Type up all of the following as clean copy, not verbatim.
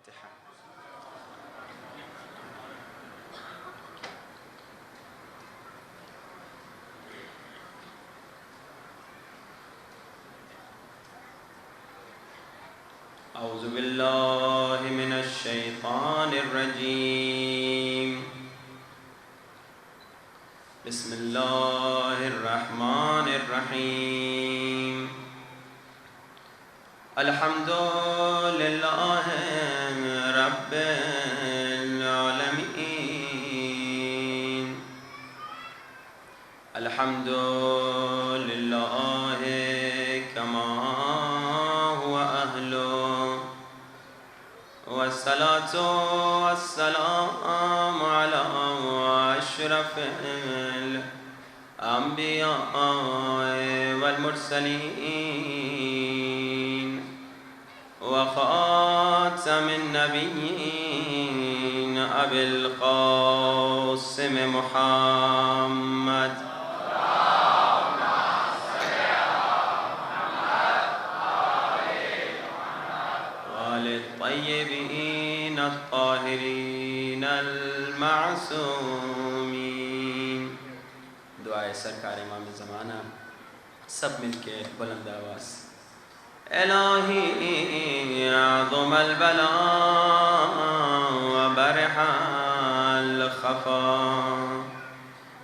الفاتحة. أعوذ بالله من الشيطان الرجيم. بسم الله الرحمن الرحيم. الحمد لله رب العالمين. الحمد لله كما هو أهله، والصلاة والسلام على أشرف الأنبياء والمرسلين وخاتم النبيين أبي القاسم محمد وآل الطيبين الطاهرين المعصومين. دعائے سرکار امام زمانہ سب مل کے بلند آواز. الہی عظم البلاء وبرح الخفا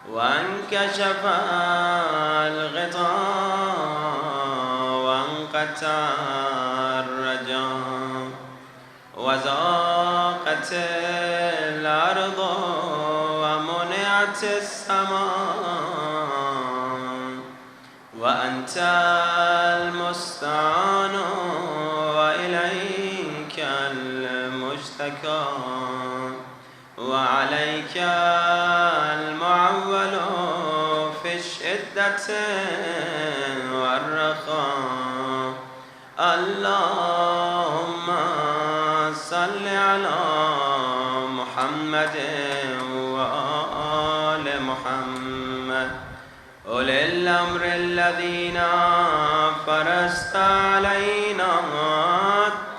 وانكشف الغطاء وانقطع الرجاء وضاقت الأرض ومنعت السماء وأنت المستعان وإليك المشتكى وعليك المعول في الشدة والرخاء. اللهم صل على محمد وآل محمد أولي الأمر الذين فرضت علينا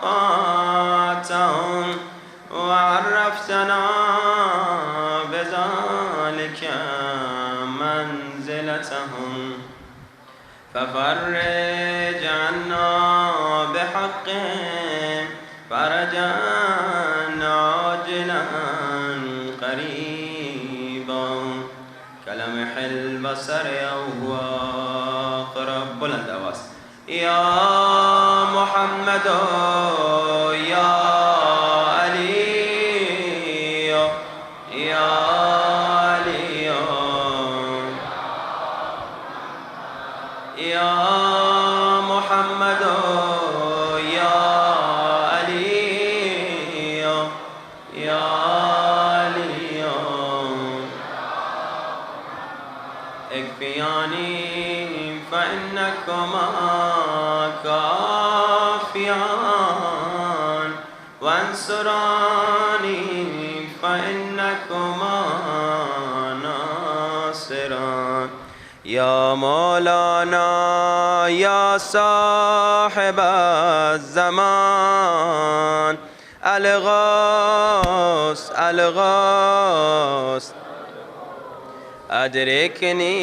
طاعتهم وعرفتنا بذلك منزلتهم، ففرج عنا بحق فرجا عاجلا قريبا كلمح البصر أو هو أقرب. بلند آواز. يا محمد يا علي يا علي يا محمد يا علي يا علي اكفياني فإنكما كافيان وانصراني فإنكما ناصران. يا مولانا يا صاحب الزمان الغوث الغوث أدركني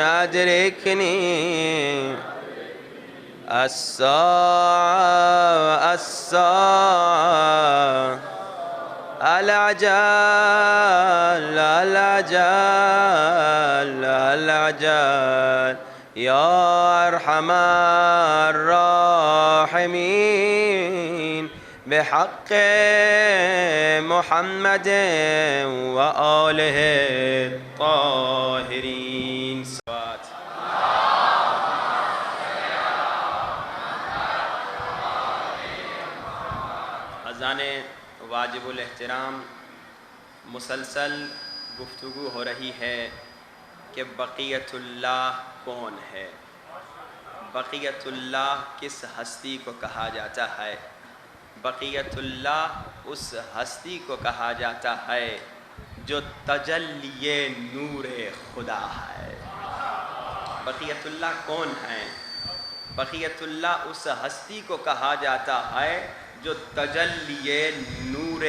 أدركني الساعة الساعة العجل العجل العجل. يا أرحم الراحمين بحق محمد وآله الطاهرين. اذان واجب الاحترام مسلسل گفتگو ہو رہی ہے کہ بقیت اللہ کون ہے، بقیت اللہ کس ہستی کو کہا جاتا ہے. بقیت اللہ اس ہستی کو کہا جاتا ہے جو تجلی نور خدا ہے. بقیت اللہ کون ہیں؟ بقیت اللہ اس ہستی کو کہا جاتا ہے جو تجلی نور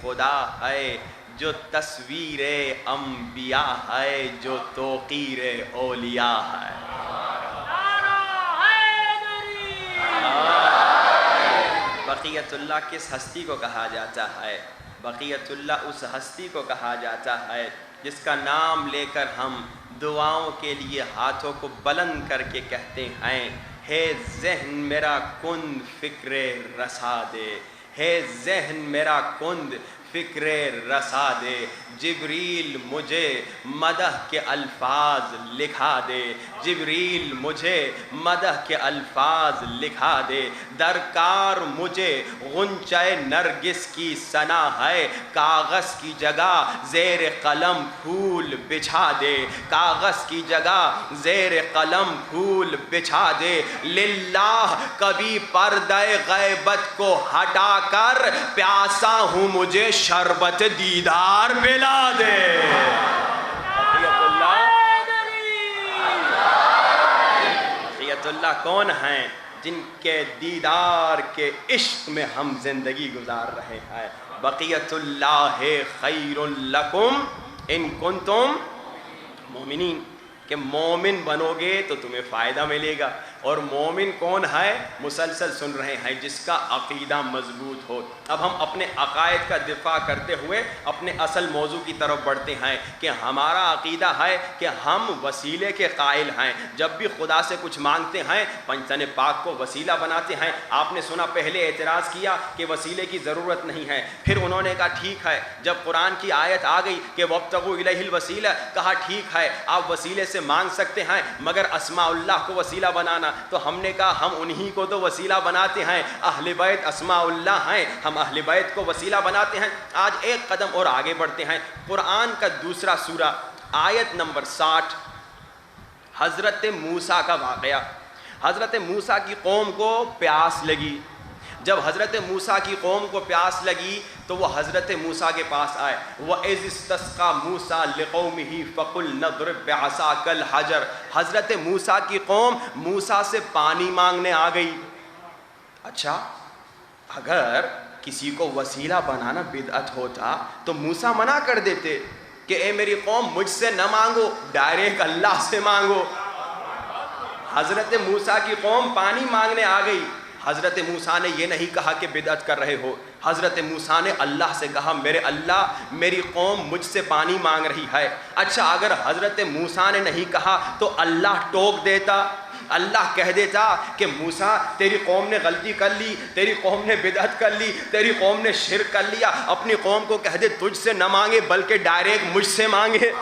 خدا ہے، جو تصویر انبیاء ہے، جو توقیر اولیاء ہے۔ بقیت اللہ کس ہستی کو کہا جاتا ہے؟ بقیت اللہ اس ہستی کو کہا جاتا ہے جس کا نام لے کر ہم دعاؤں کے لیے ہاتھوں کو بلند کر کے کہتے ہیں، ہے ذہن میرا کند فکر رسا دے، ہے ذہن میرا کند فکر رسا دے، جبریل مجھے مدح کے الفاظ لکھا دے، جبریل مجھے مدح کے الفاظ لکھا دے، درکار مجھے غنچہ نرگس کی ثنا ہے، کاغذ کی جگہ زیر قلم پھول بچھا دے، کاغذ کی جگہ زیر قلم پھول بچھا دے، للہ کبھی پردہ غیبت کو ہٹا کر پیاسا ہوں مجھے شربت دیدار پلا دے۔ بقیت اللہ کون ہیں؟ جن کے دیدار کے عشق میں ہم زندگی گزار رہے ہیں۔ بقیت اللہ خیر لکم ان کنتم مومنین، کہ مومن بنو گے تو تمہیں فائدہ ملے گا۔ اور مومن کون ہے؟ مسلسل سن رہے ہیں، جس کا عقیدہ مضبوط ہو۔ اب ہم اپنے عقائد کا دفاع کرتے ہوئے اپنے اصل موضوع کی طرف بڑھتے ہیں کہ ہمارا عقیدہ ہے کہ ہم وسیلے کے قائل ہیں۔ جب بھی خدا سے کچھ مانگتے ہیں پنجتن پاک کو وسیلہ بناتے ہیں۔ آپ نے سنا پہلے اعتراض کیا کہ وسیلے کی ضرورت نہیں ہے، پھر انہوں نے کہا ٹھیک ہے، جب قرآن کی آیت آ گئی کہ وابتغوا الیہ الوسیلہ، کہا ٹھیک ہے آپ وسیلے سے مانگ سکتے ہیں مگر اسماء اللہ کو وسیلہ بنانا، تو ہم نے کہا ہم انہی کو تو وسیلہ بناتے ہیں، اہل بیت اسماء اللہ ہیں، ہم اہل بیت کو وسیلہ بناتے ہیں۔ آج ایک قدم اور آگے بڑھتے ہیں، قرآن کا دوسرا سورہ آیت نمبر 60، حضرت موسیٰ کا واقعہ۔ حضرت موسیٰ کی قوم کو پیاس لگی، جب حضرت موسیٰ کی قوم کو پیاس لگی تو وہ حضرت موسیٰ کے پاس آئے۔ وَإِذِ اسْتَسْقَىٰ مُوسَىٰ لِقَوْمِهِ فَقُلْنَا اضْرِب بِّعَصَاكَ الْحَجَرَ، حضرت موسیٰ کی قوم موسیٰ سے پانی مانگنے آ گئی۔ اچھا، اگر کسی کو وسیلہ بنانا بدعت ہوتا تو موسیٰ منع کر دیتے کہ اے میری قوم مجھ سے نہ مانگو، ڈائریکٹ اللہ سے مانگو۔ حضرت موسیٰ کی قوم پانی مانگنے آ گئی، حضرت موسیٰ نے یہ نہیں کہا کہ بدعت کر رہے ہو، حضرت موسیٰ نے اللہ سے کہا میرے اللہ میری قوم مجھ سے پانی مانگ رہی ہے۔ اچھا، اگر حضرت موسیٰ نے نہیں کہا تو اللہ ٹوک دیتا، اللہ کہہ دیتا کہ موسیٰ تیری قوم نے غلطی کر لی، تیری قوم نے بدعت کر لی، تیری قوم نے شرک کر لیا، اپنی قوم کو کہہ دے تجھ سے نہ مانگے بلکہ ڈائریکٹ مجھ سے مانگے۔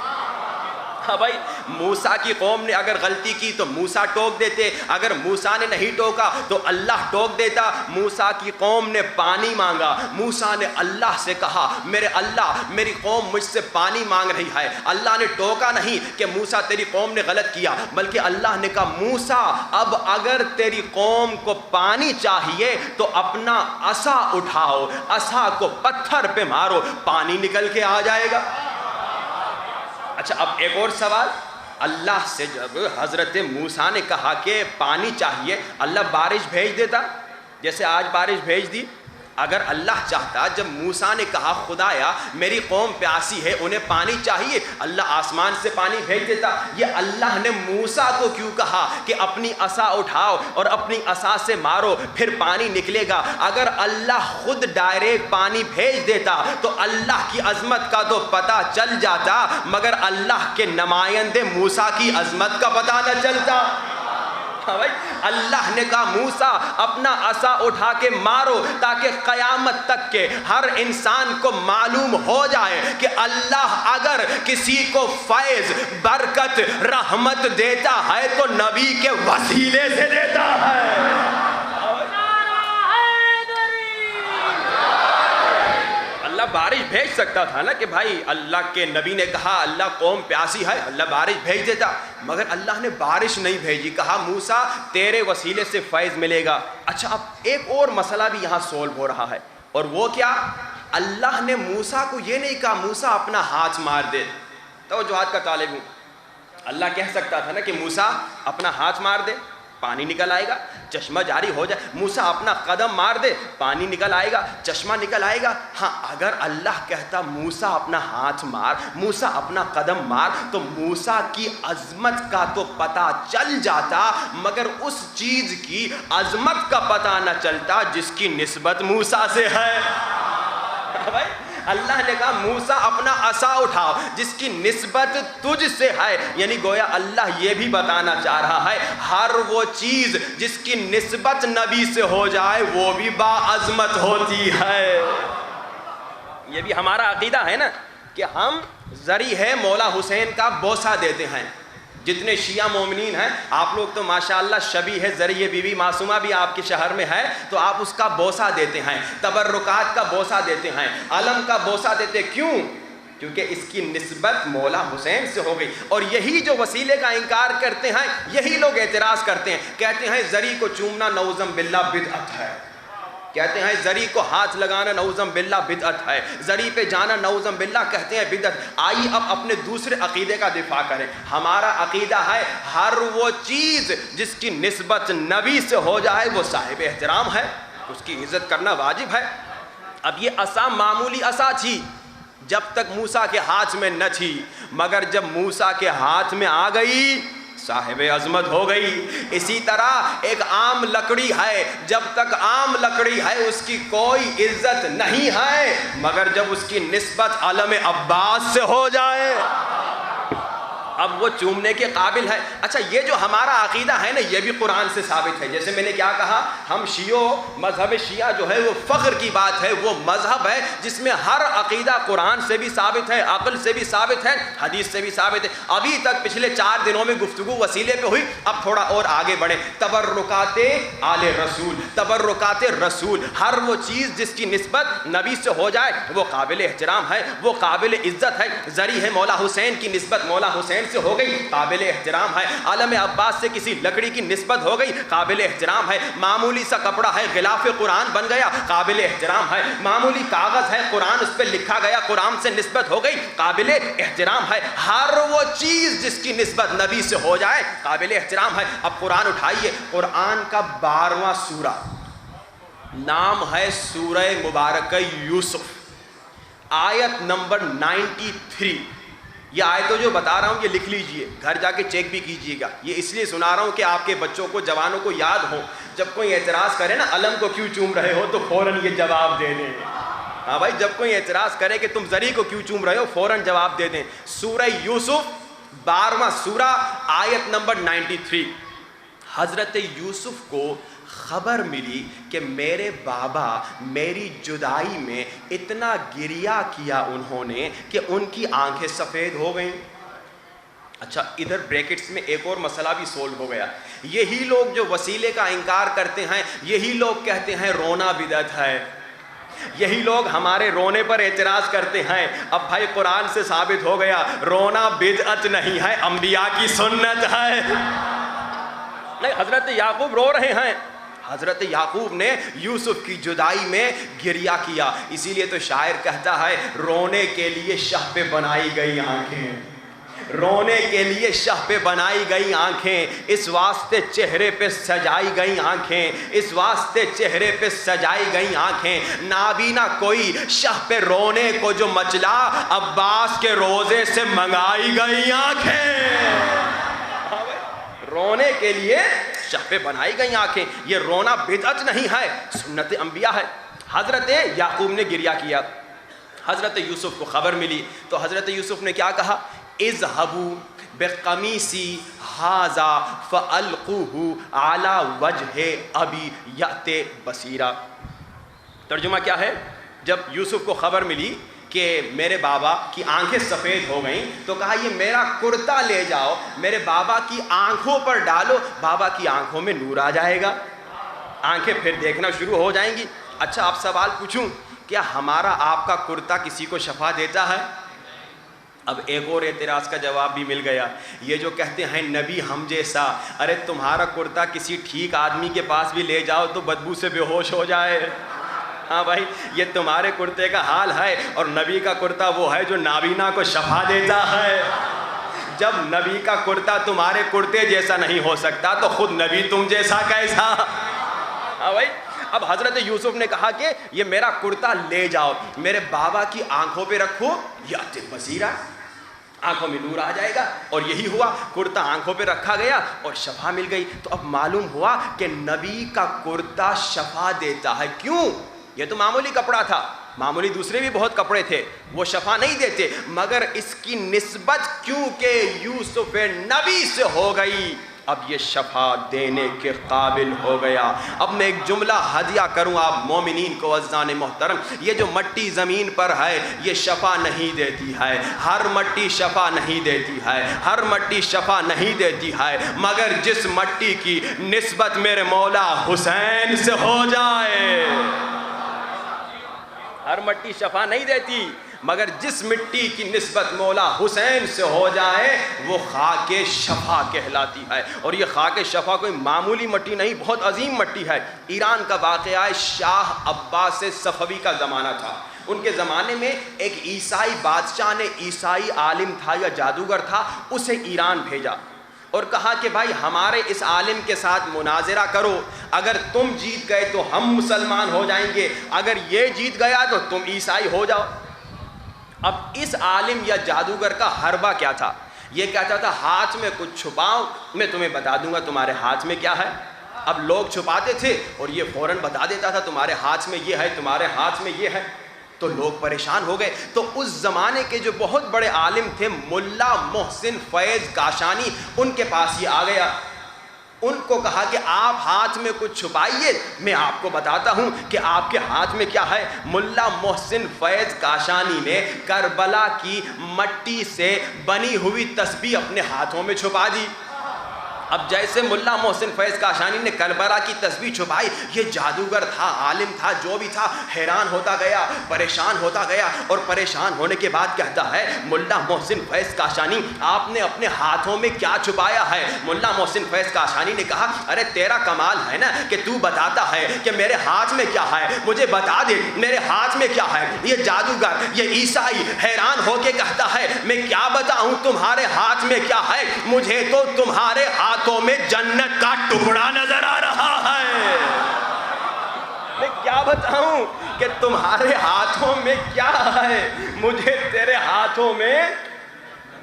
ہاں بھائی، موسیٰ کی قوم نے اگر غلطی کی تو موسیٰ ٹوک دیتے، اگر موسیٰ نے نہیں ٹوکا تو اللہ ٹوک دیتا۔ موسیٰ کی قوم نے پانی مانگا، موسیٰ نے اللہ سے کہا میرے اللہ میری قوم مجھ سے پانی مانگ رہی ہے۔ اللہ نے ٹوکا نہیں کہ موسیٰ تیری قوم نے غلط کیا، بلکہ اللہ نے کہا موسیٰ اب اگر تیری قوم کو پانی چاہیے تو اپنا عصا اٹھاؤ، عصا کو پتھر پہ مارو، پانی نکل کے آ جائے گا۔ اچھا، اب ایک اور سوال، اللہ سے جب حضرت موسیٰ نے کہا کہ پانی چاہیے، اللہ بارش بھیج دیتا؟ جیسے آج بارش بھیج دی۔ اگر اللہ چاہتا، جب موسیٰ نے کہا خدایا میری قوم پیاسی ہے انہیں پانی چاہیے، اللہ آسمان سے پانی بھیج دیتا۔ یہ اللہ نے موسیٰ کو کیوں کہا کہ اپنی عصا اٹھاؤ اور اپنی عصا سے مارو پھر پانی نکلے گا؟ اگر اللہ خود ڈائریکٹ پانی بھیج دیتا تو اللہ کی عظمت کا تو پتہ چل جاتا، مگر اللہ کے نمائندے موسیٰ کی عظمت کا پتہ نہ چلتا۔ اللہ نے کہا موسیٰ اپنا عصا اٹھا کے مارو تاکہ قیامت تک کے ہر انسان کو معلوم ہو جائے کہ اللہ اگر کسی کو فیض برکت رحمت دیتا ہے تو نبی کے وسیلے سے دیتا ہے۔ اللہ بارش بھیج سکتا تھا نا کہ بھائی اللہ کے نبی نے کہا اللہ قوم پیاسی ہے، اللہ بارش بھیج دیتا، مگر اللہ نے بارش نہیں بھیجی، کہا موسیٰ تیرے وسیلے سے فیض ملے گا۔ اچھا، اب ایک اور مسئلہ بھی یہاں سولو ہو رہا ہے، اور وہ کیا؟ اللہ نے موسیٰ کو یہ نہیں کہا موسیٰ اپنا ہاتھ مار دے۔ توجہات کا طالب ہوں، اللہ کہہ سکتا تھا نا کہ موسیٰ اپنا ہاتھ مار دے، پانی نکل آئے گا، چشمہ جاری ہو جائے. موسیٰ اپنا قدم مار دے، پانی نکل آئے گا، چشمہ نکل آئے گا. ہاں اگر اللہ کہتا موسیٰ اپنا ہاتھ مار، موسیٰ اپنا قدم مار، تو موسیٰ کی عظمت کا تو پتہ چل جاتا، مگر اس چیز کی عظمت کا پتہ نہ چلتا جس کی نسبت موسیٰ سے ہے. بھائی اللہ نے کہا موسیٰ اپنا عصا اٹھاؤ جس کی نسبت تجھ سے ہے، یعنی گویا اللہ یہ بھی بتانا چاہ رہا ہے ہر وہ چیز جس کی نسبت نبی سے ہو جائے وہ بھی باعظمت ہوتی ہے. یہ بھی ہمارا عقیدہ ہے نا کہ ہم ذریعہ ہے مولا حسین کا بوسہ دیتے ہیں. جتنے شیعہ مومنین ہیں آپ لوگ تو ماشاءاللہ شبیہ ہے ذریعہ بی بی معصومہ بھی آپ کے شہر میں ہے تو آپ اس کا بوسہ دیتے ہیں، تبرکات کا بوسہ دیتے ہیں، علم کا بوسہ دیتے. کیوں؟ کیونکہ اس کی نسبت مولا حسین سے ہو گئی. اور یہی جو وسیلے کا انکار کرتے ہیں یہی لوگ اعتراض کرتے ہیں، کہتے ہیں زری کو چومنا نعوذ باللہ بدعت ہے، کہتے ہیں زری کو ہاتھ لگانا نعوذ باللہ بدعت ہے، زری پہ جانا نعوذ باللہ کہتے ہیں بدعت. آئیے اب اپنے دوسرے عقیدے کا دفاع کریں. ہمارا عقیدہ ہے ہر وہ چیز جس کی نسبت نبی سے ہو جائے وہ صاحب احترام ہے، اس کی عزت کرنا واجب ہے. اب یہ عصا معمولی عصا تھی جب تک موسیٰ کے ہاتھ میں نہ تھی، مگر جب موسیٰ کے ہاتھ میں آ گئی صاحب عظمت ہو گئی. اسی طرح ایک عام لکڑی ہے، جب تک عام لکڑی ہے اس کی کوئی عزت نہیں ہے، مگر جب اس کی نسبت علم عباس سے ہو جائے اب وہ چومنے کے قابل ہے. اچھا یہ جو ہمارا عقیدہ ہے نا یہ بھی قرآن سے ثابت ہے. جیسے میں نے کیا کہا، ہم مذہب شیعہ جو ہے وہ فخر کی بات ہے، وہ مذہب ہے جس میں ہر عقیدہ قرآن سے بھی ثابت ہے، عقل سے بھی ثابت ہے، حدیث سے بھی ثابت ہے. ابھی تک پچھلے 4 دنوں میں گفتگو وسیلے پہ ہوئی، اب تھوڑا اور آگے بڑھیں. تبرکات آل رسول، تبرکات رسول، ہر وہ چیز جس کی نسبت نبی سے ہو جائے وہ قابل احترام ہے، وہ قابل عزت ہے. ذریعہ ہے مولا حسین کی نسبت مولا حسین سے ہو گئی، قابل احترام ہے. علم عباس سے کسی لکڑی کی نسبت ہو گئی، قابل احترام ہے. معمولی سا کپڑا ہے غلاف قرآن بن گیا، قابل احترام ہے. معمولی کاغذ ہے قرآن اس پہ لکھا گیا، قرآن سے نسبت ہو گئی، قابل احترام ہے. ہر وہ چیز جس کی نسبت نبی سے ہو جائے قابل احترام ہے. اب قرآن اٹھائیے، قرآن کا 12واں سورہ نام ہے سورہ مبارکہ یوسف، آیت نمبر 93. یہ آیتوں جو بتا رہا ہوں یہ لکھ لیجئے، گھر جا کے چیک بھی کیجئے گا. یہ اس لیے سنا رہا ہوں کہ آپ کے بچوں کو جوانوں کو یاد ہو، جب کوئی اعتراض کرے نا علم کو کیوں چوم رہے ہو تو فوراً یہ جواب دے دیں. ہاں بھائی جب کوئی اعتراض کرے کہ تم زری کو کیوں چوم رہے ہو فوراً جواب دے دیں. سورہ یوسف 12واں سورہ آیت نمبر 93. حضرت یوسف کو خبر ملی کہ میرے بابا میری جدائی میں اتنا گریہ کیا انہوں نے کہ ان کی آنکھیں سفید ہو گئیں. اچھا ادھر بریکٹس میں ایک اور مسئلہ بھی سولو ہو گیا. یہی لوگ جو وسیلے کا انکار کرتے ہیں یہی لوگ کہتے ہیں رونا بدعت ہے، یہی لوگ ہمارے رونے پر اعتراض کرتے ہیں. اب بھائی قرآن سے ثابت ہو گیا رونا بدعت نہیں ہے، انبیاء کی سنت ہے. نہیں حضرت یعقوب رو رہے ہیں، حضرت یعقوب نے یوسف کی جدائی میں گریہ کیا. اسی لیے تو شاعر کہتا ہے رونے کے لیے شہ پہ بنائی گئی آنکھیں، رونے کے لیے شہ پہ بنائی گئی آنکھیں، اس واسطے چہرے پہ سجائی گئی آنکھیں، اس واسطے چہرے پہ سجائی گئی آنکھیں. نابینا کوئی شہ پہ رونے کو جو مچلا، عباس کے روزے سے منگائی گئی آنکھیں. رونے کے لیے شہ پہ بنائی گئی آنکھیں. یہ رونا بدعت نہیں ہے، سنت انبیاء ہے. حضرت یعقوب نے گریہ کیا، حضرت یوسف کو خبر ملی تو حضرت یوسف نے کیا کہا، اذهبوا بقمیصی ھذا فالقوه علی وجہ ابی یأتی بصیرا. ترجمہ کیا ہے، جب یوسف کو خبر ملی کہ میرے بابا کی آنکھیں سفید ہو گئیں تو کہا یہ میرا کرتا لے جاؤ میرے بابا کی آنکھوں پر ڈالو، بابا کی آنکھوں میں نور آ جائے گا، آنکھیں پھر دیکھنا شروع ہو جائیں گی. اچھا آپ سوال پوچھوں، کیا ہمارا آپ کا کرتا کسی کو شفا دیتا ہے؟ اب ایک اور اعتراض کا جواب بھی مل گیا. یہ جو کہتے ہیں نبی ہم جیسا، ارے تمہارا کرتا کسی ٹھیک آدمی کے پاس بھی لے جاؤ تو بدبو سے بے ہوش ہو جائے. ہاں بھائی یہ تمہارے کرتے کا حال ہے، اور نبی کا کرتا وہ ہے جو نابینا کو شفا دیتا ہے. جب نبی کا کرتا تمہارے کرتے جیسا نہیں ہو سکتا تو خود نبی تم جیسا کیسا؟ ہاں بھائی، اب حضرت یوسف نے کہا کہ یہ میرا کرتا لے جاؤ، میرے بابا کی آنکھوں پہ رکھو، یأتِ بصیرہ، آنکھوں میں نور آ جائے گا۔ اور یہی ہوا، کرتا آنکھوں پہ رکھا گیا اور شفا مل گئی۔ تو اب معلوم ہوا کہ نبی کا کرتا شفا دیتا ہے۔ کیوں؟ یہ تو معمولی کپڑا تھا، معمولی دوسرے بھی بہت کپڑے تھے، وہ شفا نہیں دیتے، مگر اس کی نسبت کیونکہ یوسف نبی سے ہو گئی، اب یہ شفا دینے کے قابل ہو گیا۔ اب میں ایک جملہ ہدیہ کروں آپ مومنین کو عزیزان محترم، یہ جو مٹی زمین پر ہے یہ شفا نہیں دیتی ہے، ہر مٹی شفا نہیں دیتی ہے، ہر مٹی شفا نہیں دیتی ہے، مگر جس مٹی کی نسبت میرے مولا حسین سے ہو جائے، ہر مٹی شفا نہیں دیتی، مگر جس مٹی کی نسبت مولا حسین سے ہو جائے وہ خاک شفا کہلاتی ہے۔ اور یہ خاک شفا کوئی معمولی مٹی نہیں، بہت عظیم مٹی ہے۔ ایران کا واقعہ ہے، شاہ عباس صفوی کا زمانہ تھا، ان کے زمانے میں ایک عیسائی بادشاہ نے، عیسائی عالم تھا یا جادوگر تھا، اسے ایران بھیجا اور کہا کہ بھائی ہمارے اس عالم کے ساتھ مناظرہ کرو، اگر تم جیت گئے تو ہم مسلمان ہو جائیں گے، اگر یہ جیت گیا تو تم عیسائی ہو جاؤ۔ اب اس عالم یا جادوگر کا حربہ کیا تھا؟ یہ کہتا تھا ہاتھ میں کچھ چھپاؤ، میں تمہیں بتا دوں گا تمہارے ہاتھ میں کیا ہے۔ اب لوگ چھپاتے تھے اور یہ فوراً بتا دیتا تھا تمہارے ہاتھ میں یہ ہے، تمہارے ہاتھ میں یہ ہے۔ تو لوگ پریشان ہو گئے۔ تو اس زمانے کے جو بہت بڑے عالم تھے ملا محسن فیض کاشانی، ان کے پاس یہ آ گیا، ان کو کہا کہ آپ ہاتھ میں کچھ چھپائیے، میں آپ کو بتاتا ہوں کہ آپ کے ہاتھ میں کیا ہے۔ ملا محسن فیض کاشانی نے کربلا کی مٹی سے بنی ہوئی تسبیح اپنے ہاتھوں میں چھپا دی۔ اب جیسے ملا محسن فیض کاشانی نے کربلا کی تسبیح چھپائی، یہ جادوگر تھا، عالم تھا، جو بھی تھا، حیران ہوتا گیا، پریشان ہوتا گیا، اور پریشان ہونے کے بعد کہتا ہے ملا محسن فیض کاشانی آپ نے اپنے ہاتھوں میں کیا چھپایا ہے؟ ملا محسن فیض کاشانی نے کہا ارے تیرا کمال ہے نا کہ تو بتاتا ہے کہ میرے ہاتھ میں کیا ہے، مجھے بتا دے میرے ہاتھ میں کیا ہے۔ یہ جادوگر، یہ عیسائی حیران ہو کے کہتا ہے میں کیا بتاؤں تمہارے ہاتھ میں کیا ہے، مجھے تو تمہارے ہاتھوں میں جنت کا ٹکڑا نظر آ رہا ہے۔ میں کیا بتاؤں کہ تمہارے ہاتھوں میں کیا ہے، مجھے تیرے ہاتھوں میں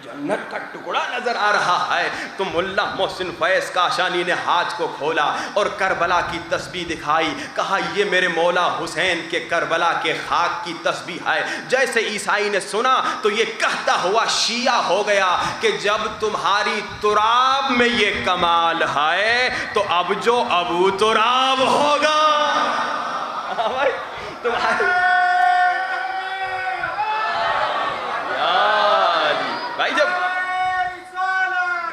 جنت کا ٹکڑا نظر آ رہا ہے۔ تو ملا محسن فیض کاشانی نے ہاتھ کو کھولا اور کربلا کی تسبیح دکھائی، کہا یہ میرے مولا حسین کے کربلا کے خاک کی تسبیح ہے۔ جیسے عیسائی نے سنا تو یہ کہتا ہوا شیعہ ہو گیا کہ جب تمہاری تراب میں یہ کمال ہے تو اب جو ابو تراب ہوگا تمہاری بھائی جب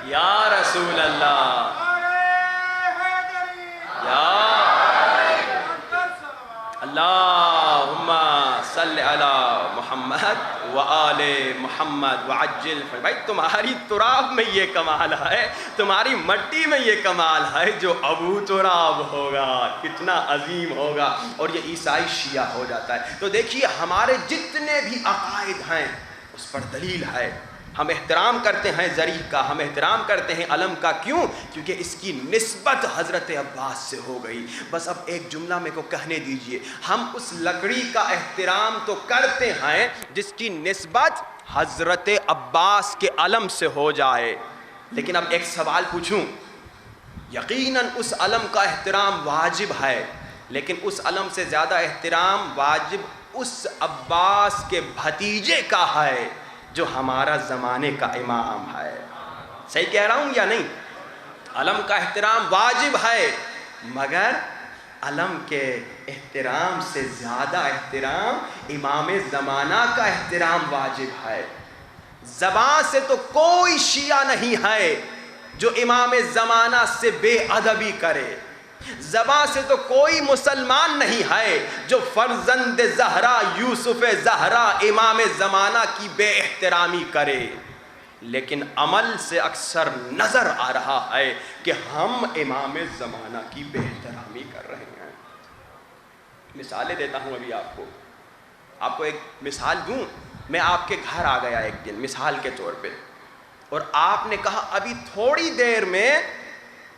یا رسول اللہ یا اللہم صلی علی محمد وآل محمد وعجل، بھائی تمہاری تراب میں یہ کمال ہے، تمہاری مٹی میں یہ کمال ہے، جو ابو تراب ہوگا کتنا عظیم ہوگا۔ اور یہ عیسائی شیعہ ہو جاتا ہے۔ تو دیکھیے ہمارے جتنے بھی عقائد ہیں اس پر دلیل ہے۔ ہم احترام کرتے ہیں ذریح کا، ہم احترام کرتے ہیں علم کا، کیوں؟ کیونکہ اس کی نسبت حضرت عباس سے ہو گئی۔ بس اب ایک جملہ میرے کو کہنے دیجئے، ہم اس لکڑی کا احترام تو کرتے ہیں جس کی نسبت حضرت عباس کے علم سے ہو جائے، لیکن اب ایک سوال پوچھوں، یقیناً اس علم کا احترام واجب ہے، لیکن اس علم سے زیادہ احترام واجب اس عباس کے بھتیجے کا ہے جو ہمارا زمانے کا امام ہے۔ صحیح کہہ رہا ہوں یا نہیں؟ علم کا احترام واجب ہے، مگر علم کے احترام سے زیادہ احترام امام زمانہ کا احترام واجب ہے۔ زبان سے تو کوئی شیعہ نہیں ہے جو امام زمانہ سے بے ادبی کرے، زبان سے تو کوئی مسلمان نہیں ہے جو فرزند زہرا یوسف زہرا امام زمانہ کی بے احترامی کرے، لیکن عمل سے اکثر نظر آ رہا ہے کہ ہم امام زمانہ کی بے احترامی کر رہے ہیں۔ مثالیں دیتا ہوں ابھی آپ کو ایک مثال دوں۔ میں آپ کے گھر آ گیا ایک دن، مثال کے طور پہ اور آپ نے کہا ابھی تھوڑی دیر میں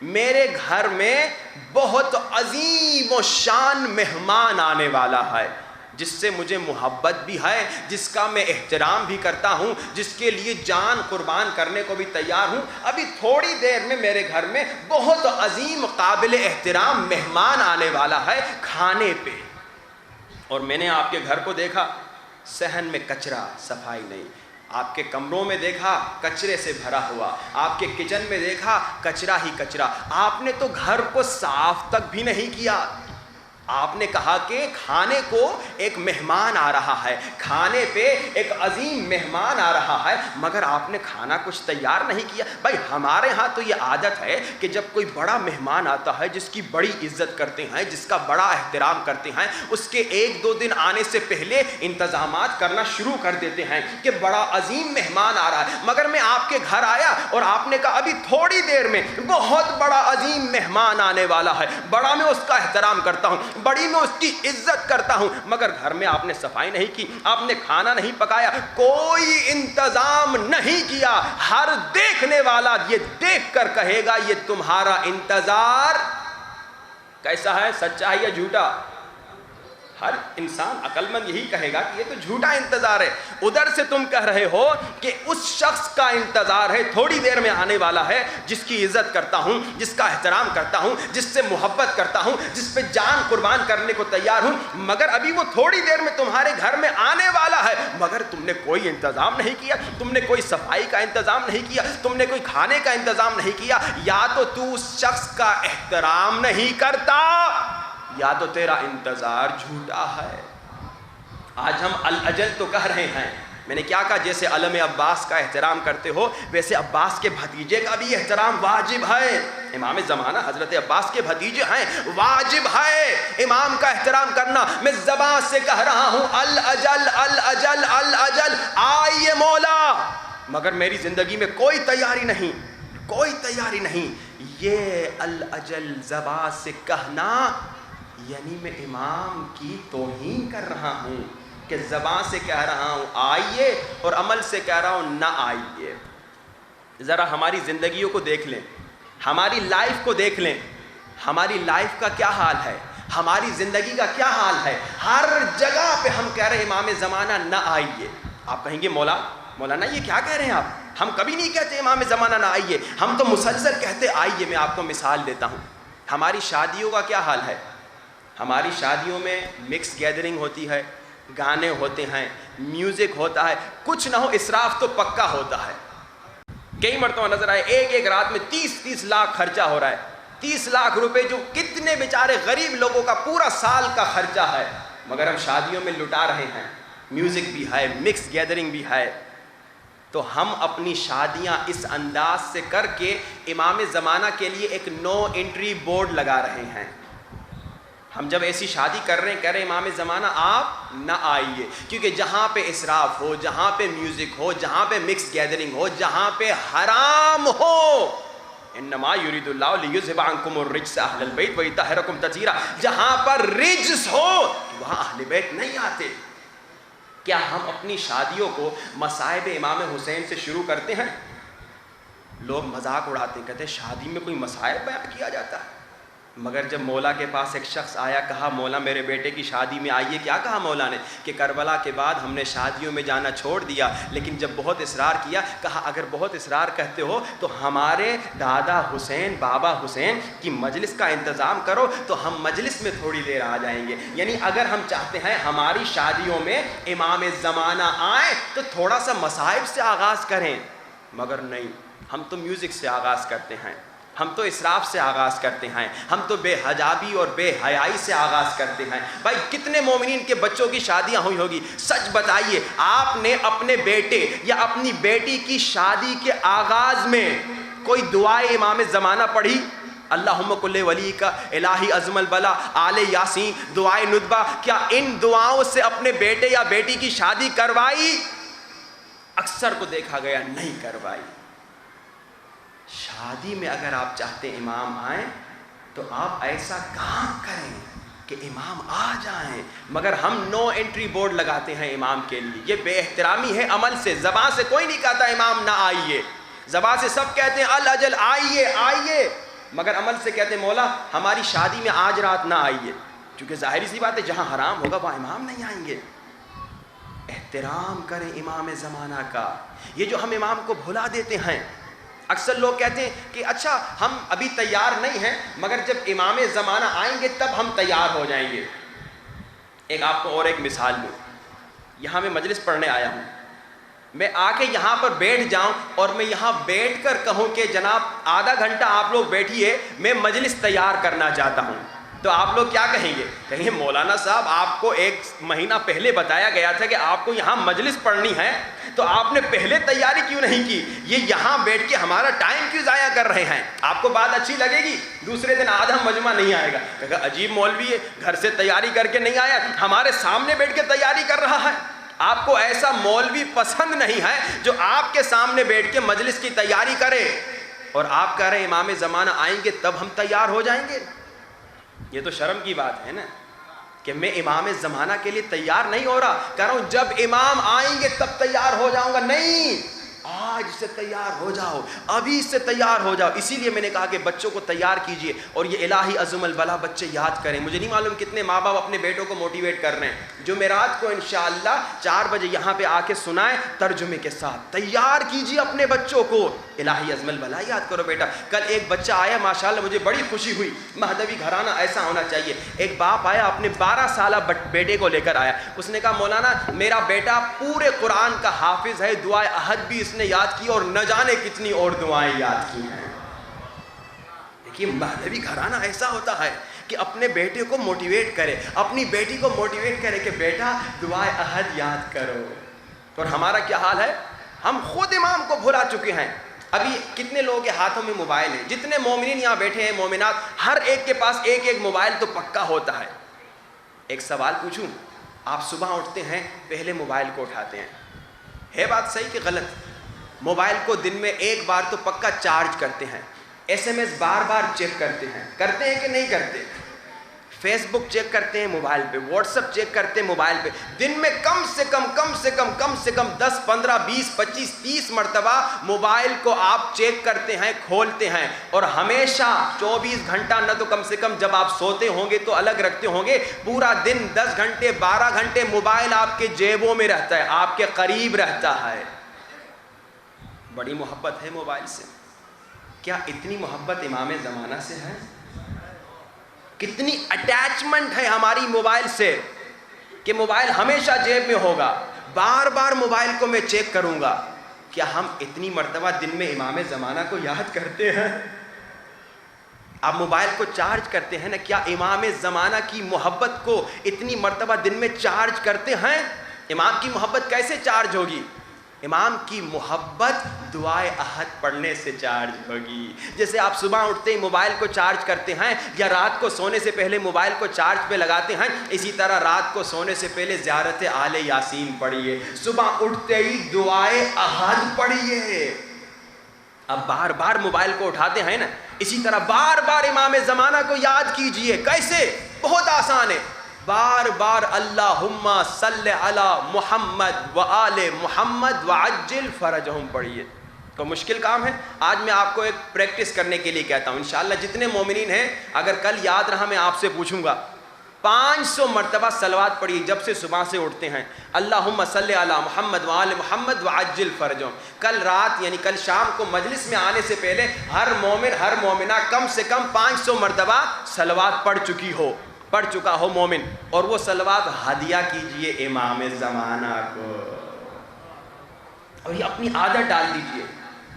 میرے گھر میں بہت عظیم و شان مہمان آنے والا ہے، جس سے مجھے محبت بھی ہے، جس کا میں احترام بھی کرتا ہوں، جس کے لیے جان قربان کرنے کو بھی تیار ہوں. ابھی تھوڑی دیر میں میرے گھر میں بہت عظیم قابل احترام مہمان آنے والا ہے کھانے پہ. اور میں نے آپ کے گھر کو دیکھا، صحن میں کچرا، صفائی نہیں. آپ کے کمروں میں دیکھا کچرے سے بھرا ہوا، آپ کے کچن میں دیکھا کچرا ہی کچرا. آپ نے تو گھر کو صاف تک بھی نہیں کیا. آپ نے کہا کہ کھانے کو ایک مہمان آ رہا ہے، کھانے پہ ایک عظیم مہمان آ رہا ہے، مگر آپ نے کھانا کچھ تیار نہیں کیا. بھائی ہمارے ہاں تو یہ عادت ہے کہ جب کوئی بڑا مہمان آتا ہے جس کی بڑی عزت کرتے ہیں، جس کا بڑا احترام کرتے ہیں، اس کے 1-2 دن آنے سے پہلے انتظامات کرنا شروع کر دیتے ہیں کہ بڑا عظیم مہمان آ رہا ہے. مگر میں آپ کے گھر آیا اور آپ نے کہا ابھی تھوڑی دیر میں بہت بڑا عظیم مہمان آنے والا ہے. بڑا میں اس کا احترام کرتا ہوں، بڑی میں اس کی عزت کرتا ہوں، مگر گھر میں آپ نے صفائی نہیں کی، آپ نے کھانا نہیں پکایا، کوئی انتظام نہیں کیا. ہر دیکھنے والا یہ دیکھ کر کہے گا یہ تمہارا انتظار کیسا ہے، سچا ہے یا جھوٹا؟ ہر انسان عقل مند یہی کہے گا کہ یہ تو جھوٹا انتظار ہے. ادھر سے تم کہہ رہے ہو کہ اس شخص کا انتظار ہے، تھوڑی دیر میں آنے والا ہے، جس کی عزت کرتا ہوں، جس کا احترام کرتا ہوں، جس سے محبت کرتا ہوں، جس پہ جان قربان کرنے کو تیار ہوں، مگر ابھی وہ تھوڑی دیر میں تمہارے گھر میں آنے والا ہے، مگر تم نے کوئی انتظام نہیں کیا، تم نے کوئی صفائی کا انتظام نہیں کیا، تم نے کوئی کھانے کا انتظام نہیں کیا. یا تو اس شخص کا احترام نہیں کرتا یا تو تیرا انتظار جھوٹا ہے. آج ہم الاجل تو کہہ رہے ہیں، میں نے کیا کہا، جیسے علم عباس کا احترام کرتے ہو ویسے عباس کے بھتیجے کا بھی احترام واجب ہے. امام زمانہ حضرت عباس کے بھتیجے ہیں، واجب ہے امام کا احترام کرنا. میں زبان سے کہہ رہا ہوں الاجل الاجل الاجل، آئیے مولا، مگر میری زندگی میں کوئی تیاری نہیں، کوئی تیاری نہیں. یہ الاجل زبان سے کہنا یعنی میں امام کی توہین کر رہا ہوں کہ زبان سے کہہ رہا ہوں آئیے اور عمل سے کہہ رہا ہوں نہ آئیے. ذرا ہماری زندگیوں کو دیکھ لیں، ہماری لائف کو دیکھ لیں، ہماری لائف کا کیا حال ہے، ہماری زندگی کا کیا حال ہے. ہر جگہ پہ ہم کہہ رہے ہیں امام زمانہ نہ آئیے. آپ کہیں گے مولانا یہ کیا کہہ رہے ہیں آپ؟ ہم کبھی نہیں کہتے امام زمانہ نہ آئیے، ہم تو مسلسل کہتے آئیے. میں آپ کو مثال دیتا ہوں، ہماری شادیوں کا کیا حال ہے. ہماری شادیوں میں مکس گیدرنگ ہوتی ہے، گانے ہوتے ہیں، میوزک ہوتا ہے، کچھ نہ ہو اسراف تو پکا ہوتا ہے. کئی مرتبہ نظر آئے ایک رات میں 30 لاکھ خرچہ ہو رہا ہے. 30 لاکھ روپے جو کتنے بیچارے غریب لوگوں کا پورا سال کا خرچہ ہے، مگر ہم شادیوں میں لٹا رہے ہیں. میوزک بھی ہے، مکس گیدرنگ بھی ہے. تو ہم اپنی شادیاں اس انداز سے کر کے امام زمانہ کے لیے ایک نو انٹری بورڈ لگا رہے ہیں. ہم جب ایسی شادی کر رہے ہیں کہہ رہے ہیں امام زمانہ آپ نہ آئیے، کیونکہ جہاں پہ اسراف ہو، جہاں پہ میوزک ہو، جہاں پہ مکس گیدرنگ ہو، جہاں پہ حرام ہو، انما یرید اللہ لیذھب عنکم الرجس اہل البیت ویطہرکم تطہیرا، جہاں پر رجس ہو وہاں اہل بیت نہیں آتے. کیا ہم اپنی شادیوں کو مصائب امام حسین سے شروع کرتے ہیں؟ لوگ مذاق اڑاتے ہیں، کہتے ہیں شادی میں کوئی مصائب بیان کیا جاتا ہے. مگر جب مولا کے پاس ایک شخص آیا، کہا مولا میرے بیٹے کی شادی میں آئیے، کیا کہا مولا نے کہ کربلا کے بعد ہم نے شادیوں میں جانا چھوڑ دیا، لیکن جب بہت اصرار کیا، کہا اگر بہت اصرار کہتے ہو تو ہمارے دادا حسین، بابا حسین کی مجلس کا انتظام کرو تو ہم مجلس میں تھوڑی دیر آ جائیں گے. یعنی اگر ہم چاہتے ہیں ہماری شادیوں میں امام زمانہ آئیں تو تھوڑا سا مصائب سے آغاز کریں، مگر نہیں، ہم تو میوزک سے آغاز کرتے ہیں، ہم تو اسراف سے آغاز کرتے ہیں، ہم تو بے حجابی اور بے حیائی سے آغاز کرتے ہیں. بھائی کتنے مومنین کے بچوں کی شادیاں ہوئی ہوگی، سچ بتائیے آپ نے اپنے بیٹے یا اپنی بیٹی کی شادی کے آغاز میں کوئی دعائے امام زمانہ پڑھی؟ اللہم کل ولی کا الہی عظم البلا، آل یاسین، دعائے ندبہ، کیا ان دعاؤں سے اپنے بیٹے یا بیٹی کی شادی کروائی؟ اکثر کو دیکھا گیا نہیں کروائی. شادی میں اگر آپ چاہتے ہیں امام آئیں تو آپ ایسا کام کریں کہ امام آ جائیں، مگر ہم نو انٹری بورڈ لگاتے ہیں امام کے لیے. یہ بے احترامی ہے عمل سے. زبان سے کوئی نہیں کہتا امام نہ آئیے، زبان سے سب کہتے ہیں الاجل آئیے آئیے، مگر عمل سے کہتے ہیں مولا ہماری شادی میں آج رات نہ آئیے، کیونکہ ظاہری سی بات ہے جہاں حرام ہوگا وہاں امام نہیں آئیں گے۔ احترام کریں امام زمانہ کا، یہ جو ہم امام کو بھلا دیتے ہیں۔ اکثر لوگ کہتے ہیں کہ اچھا ہم ابھی تیار نہیں ہیں، مگر جب امام زمانہ آئیں گے تب ہم تیار ہو جائیں گے۔ ایک آپ کو اور ایک مثال دوں، یہاں میں مجلس پڑھنے آیا ہوں، میں آ کے یہاں پر بیٹھ جاؤں اور میں یہاں بیٹھ کر کہوں کہ جناب آدھا گھنٹہ آپ لوگ بیٹھیے میں مجلس تیار کرنا چاہتا ہوں، تو آپ لوگ کیا کہیں گے؟ کہیں گے مولانا صاحب آپ کو ایک مہینہ پہلے بتایا گیا تھا کہ آپ کو یہاں مجلس پڑھنی ہے، تو آپ نے پہلے تیاری کیوں نہیں کی؟ یہ یہاں بیٹھ کے ہمارا ٹائم کیوں ضائع کر رہے ہیں؟ آپ کو بات اچھی لگے گی، دوسرے دن آدھا مجمع نہیں آئے گا، کہا عجیب مولوی ہے، گھر سے تیاری کر کے نہیں آیا، ہمارے سامنے بیٹھ کے تیاری کر رہا ہے۔ آپ کو ایسا مولوی پسند نہیں ہے جو آپ کے سامنے بیٹھ کے مجلس کی تیاری کرے، اور آپ کہہ رہے ہیں امام زمانہ آئیں گے تب ہم تیار ہو جائیں گے۔ یہ تو شرم کی بات ہے نا کہ میں امام زمانہ کے لیے تیار نہیں ہو رہا، کہہ رہا ہوں جب امام آئیں گے تب تیار ہو جاؤں گا۔ نہیں، آج سے تیار ہو جاؤ، ابھی سے تیار ہو جاؤ۔ اسی لیے میں نے کہا کہ بچوں کو تیار کیجئے، اور یہ الہی عظم البلا بچے یاد کریں۔ مجھے نہیں معلوم کتنے ماں باپ اپنے بیٹوں کو موٹیویٹ کر رہے ہیں، جمعرات کو انشاءاللہ 4 بجے یہاں پہ آ کے سنائیں ترجمے کے ساتھ۔ تیار کیجئے اپنے بچوں کو، الہی عظم البلا یاد کرو بیٹا۔ کل ایک بچہ آیا ماشاءاللہ مجھے بڑی خوشی ہوئی، مہدوی گھرانہ ایسا ہونا چاہیے۔ ایک باپ آیا اپنے 12 سالہ بیٹے کو لے کر آیا، اس نے کہا مولانا میرا بیٹا پورے قرآن کا حافظ ہے، دعائے احد بھی اس نے یاد کی اور نہ جانے کتنی اور دعائیں یاد کی ہیں۔ دیکھیے مہدوی گھرانہ ایسا ہوتا ہے کہ اپنے بیٹے کو موٹیویٹ کرے، اپنی بیٹی کو موٹیویٹ کرے کہ بیٹا دعائے احد یاد کرو۔ اور ہمارا کیا حال ہے؟ ہم خود امام کو بھلا چکے ہیں۔ ابھی کتنے لوگوں کے ہاتھوں میں موبائل ہے، جتنے مومنین یہاں بیٹھے ہیں مومنات، ہر ایک کے پاس ایک ایک موبائل تو پکا ہوتا ہے۔ ایک سوال پوچھوں، آپ صبح اٹھتے ہیں پہلے موبائل کو اٹھاتے ہیں، ہے بات صحیح کہ غلط؟ موبائل کو دن میں ایک بار تو پکا چارج کرتے ہیں، ایس ایم ایس بار بار چیک کرتے ہیں کہ نہیں کرتے؟ فیس بک چیک کرتے ہیں موبائل پہ، واٹس ایپ چیک کرتے ہیں موبائل پہ، دن میں کم سے کم 10 15 20 25 30 مرتبہ موبائل کو آپ چیک کرتے ہیں، کھولتے ہیں، اور ہمیشہ 24 گھنٹہ نہ تو کم سے کم جب آپ سوتے ہوں گے تو الگ رکھتے ہوں گے، پورا دن 10 گھنٹے 12 گھنٹے موبائل آپ کے جیبوں میں رہتا ہے، آپ کے قریب رہتا ہے۔ بڑی محبت ہے موبائل سے، کیا اتنی محبت امام زمانہ سے ہے؟ کتنی اٹیچمنٹ ہے ہماری موبائل سے کہ موبائل ہمیشہ جیب میں ہوگا، بار بار موبائل کو میں چیک کروں گا۔ کیا ہم اتنی مرتبہ دن میں امام زمانہ کو یاد کرتے ہیں؟ آپ موبائل کو چارج کرتے ہیں نا، کیا امام زمانہ کی محبت کو اتنی مرتبہ دن میں چارج کرتے ہیں؟ امام کی محبت کیسے چارج ہوگی؟ امام کی محبت دعائے احد پڑھنے سے چارج ہوگی۔ جیسے آپ صبح اٹھتے ہی موبائل کو چارج کرتے ہیں یا رات کو سونے سے پہلے موبائل کو چارج پہ لگاتے ہیں، اسی طرح رات کو سونے سے پہلے زیارت آل یاسین پڑھیے، صبح اٹھتے ہی دعائے احد پڑھیے۔ اب بار بار موبائل کو اٹھاتے ہیں نا، اسی طرح بار بار امام زمانہ کو یاد کیجئے۔ کیسے؟ بہت آسان ہے، بار بار اللہم صلی علی محمد و آل محمد وعجل فرجہم پڑھیے۔ تو مشکل کام ہے؟ آج میں آپ کو ایک پریکٹس کرنے کے لیے کہتا ہوں، انشاءاللہ جتنے مومنین ہیں، اگر کل یاد رہا میں آپ سے پوچھوں گا 500 مرتبہ صلوات پڑھیے جب سے صبح سے اٹھتے ہیں، اللہم صلی علی محمد و آل محمد وعجل فرجہم۔ کل رات یعنی کل شام کو مجلس میں آنے سے پہلے ہر مومن ہر مومنہ کم سے کم 500 مرتبہ صلوات پڑھ چکا ہو مومن، اور وہ صلوات ہدیہ کیجئے امام زمانہ کو، اور یہ اپنی عادت ڈال دیجئے۔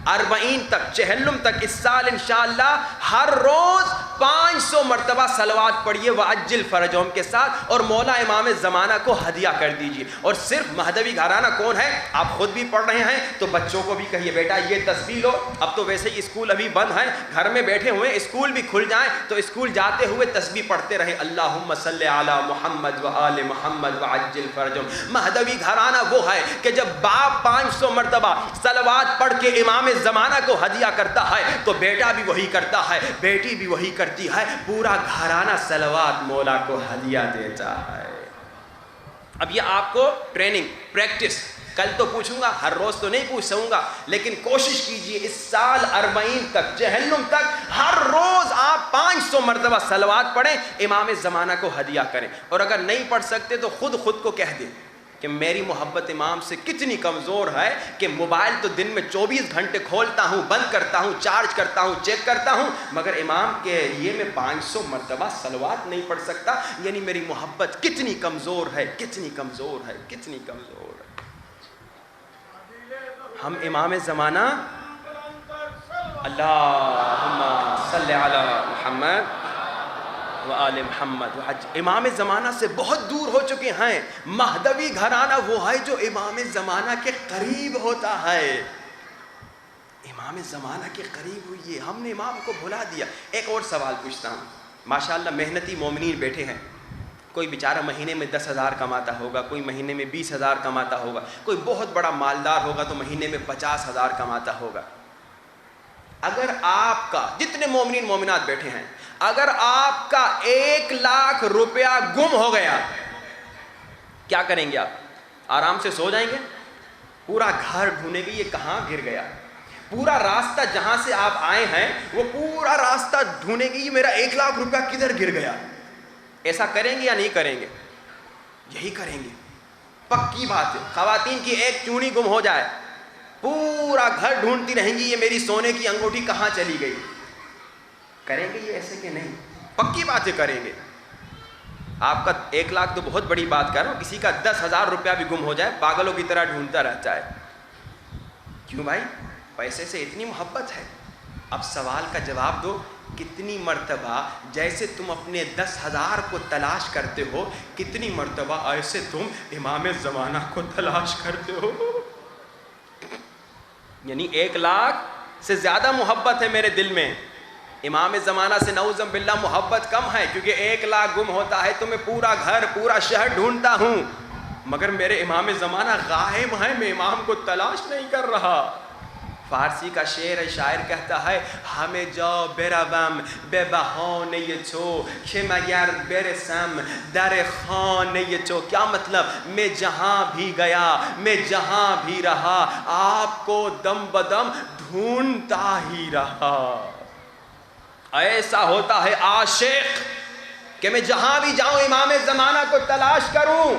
40 تک 46 تک اس سال انشاءاللہ ہر روز 500 مرتبہ صلوات پڑھیے وعجل فرجہم کے ساتھ، اور مولا امام زمانہ کو ہدیہ کر دیجئے۔ اور صرف مہدوی گھرانہ کون ہے؟ آپ خود بھی پڑھ رہے ہیں تو بچوں کو بھی کہیے بیٹا یہ تسبیح لو۔ اب تو ویسے ہی اسکول ابھی بند ہیں، گھر میں بیٹھے ہوئے، اسکول بھی کھل جائیں تو اسکول جاتے ہوئے تسبیح پڑھتے رہیں، اللہم صلی علی محمد و آل محمد وعجل فرجہم۔ مہدوی گھرانہ وہ ہے کہ جب باپ 500 مرتبہ صلوات پڑھ کے امام زمانہ کو ہدیہ کرتا ہے تو بیٹا بھی وہی کرتا ہے، بیٹی بھی وہی کرتی ہے، پورا گھرانہ صلوات مولا کو ہدیہ دیتا ہے۔ اب یہ آپ کو ٹریننگ، پریکٹس کل تو پوچھوں گا، ہر روز تو نہیں پوچھ سکوں گا، لیکن کوشش کیجئے اس سال 40 تک، جہنم تک، ہر روز آپ 500 مرتبہ صلوات پڑھیں، امام زمانہ کو ہدیہ کریں۔ اور اگر نہیں پڑھ سکتے تو خود کو کہہ دیں کہ میری محبت امام سے کتنی کمزور ہے کہ موبائل تو دن میں 24 گھنٹے کھولتا ہوں، بند کرتا ہوں، چارج کرتا ہوں، چیک کرتا ہوں، مگر امام کے لیے میں 500 مرتبہ صلوات نہیں پڑھ سکتا، یعنی میری محبت کتنی کمزور ہے، کتنی کمزور ہے، کتنی کمزور ہے۔ ہم امام زمانہ، اللہم صلی علی محمد وآل محمد، امام زمانہ سے بہت دور ہو چکے ہیں۔ مہدوی گھرانہ وہ ہے جو امام زمانہ کے قریب ہوتا ہے، امام زمانہ کے قریب ہوئیے، ہم نے امام کو بھلا دیا۔ ایک اور سوال پوچھتا ہوں، ماشاءاللہ محنتی مومنین بیٹھے ہیں، کوئی بیچارہ مہینے میں 10,000 کماتا ہوگا، کوئی مہینے میں 20,000 کماتا ہوگا، کوئی بہت بڑا مالدار ہوگا تو مہینے میں 50,000 کماتا ہوگا۔ اگر آپ کا، جتنے مومنین مومنات بیٹھے ہیں، اگر آپ کا 1,00,000 روپیہ گم ہو گیا، کیا کریں گے آپ؟ آرام سے سو جائیں گے؟ پورا گھر ڈھونڈیں گے یہ کہاں گر گیا، پورا راستہ جہاں سے آپ آئے ہیں وہ پورا راستہ ڈھونڈیں گے یہ میرا 1,00,000 روپیہ کدھر گر گیا۔ ایسا کریں گے یا نہیں کریں گے؟ یہی کریں گے، پکی بات ہے۔ خواتین کی ایک چونی گم ہو جائے، پورا گھر ڈھونڈتی رہیں گی یہ میری سونے کی انگوٹھی کہاں چلی گئی۔ کریں گے یہ ایسے کہ نہیں؟ پکی باتیں کریں گے۔ آپ کا 1,00,000 تو بہت بڑی بات کر رہا ہوں، کسی کا 10,000 روپیہ بھی گم ہو جائے پاگلوں کی طرح ڈھونڈتا رہتا ہے۔ کیوں بھائی؟ پیسے سے اتنی محبت ہے۔ اب سوال کا جواب دو، کتنی مرتبہ جیسے تم اپنے 10,000 کو تلاش کرتے ہو، کتنی مرتبہ ایسے تم امام زمانہ کو تلاش کرتے ہو؟ یعنی 1,00,000 سے زیادہ محبت ہے میرے دل میں، امام زمانہ سے نعوذ باللہ محبت کم ہے، کیونکہ 1,00,000 گم ہوتا ہے تو میں پورا گھر، پورا شہر ڈھونڈتا ہوں، مگر میرے امام زمانہ غائب ہیں، میں امام کو تلاش نہیں کر رہا۔ فارسی کا شعر ہے، شاعر کہتا ہے ہمیں جا بروم به بهانه تو که مگر برسم در خانه تو۔ کیا مطلب؟ میں جہاں بھی گیا، میں جہاں بھی رہا، آپ کو دم بدم ڈھونڈتا ہی رہا۔ ایسا ہوتا ہے عاشق کہ میں جہاں بھی جاؤں امام زمانہ کو تلاش کروں۔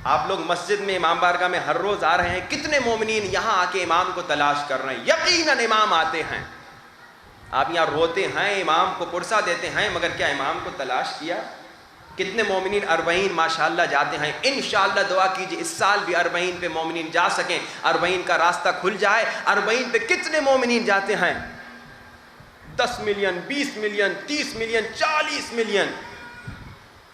آپ لوگ مسجد میں، امام بارگاہ میں ہر روز آ رہے ہیں، کتنے مومنین یہاں آ کے امام کو تلاش کر رہے ہیں؟ یقیناً امام آتے ہیں۔ آپ یہاں روتے ہیں، امام کو پرسہ دیتے ہیں، مگر کیا امام کو تلاش کیا؟ کتنے مومنین 40 ماشاءاللہ جاتے ہیں؟ انشاءاللہ دعا کیجئے اس سال بھی 40 پہ مومنین جا سکیں، 40 کا راستہ کھل جائے۔ 40 پہ کتنے مومنین جاتے ہیں؟ 10 ملین، 20 ملین، 30 ملین، 40 ملین،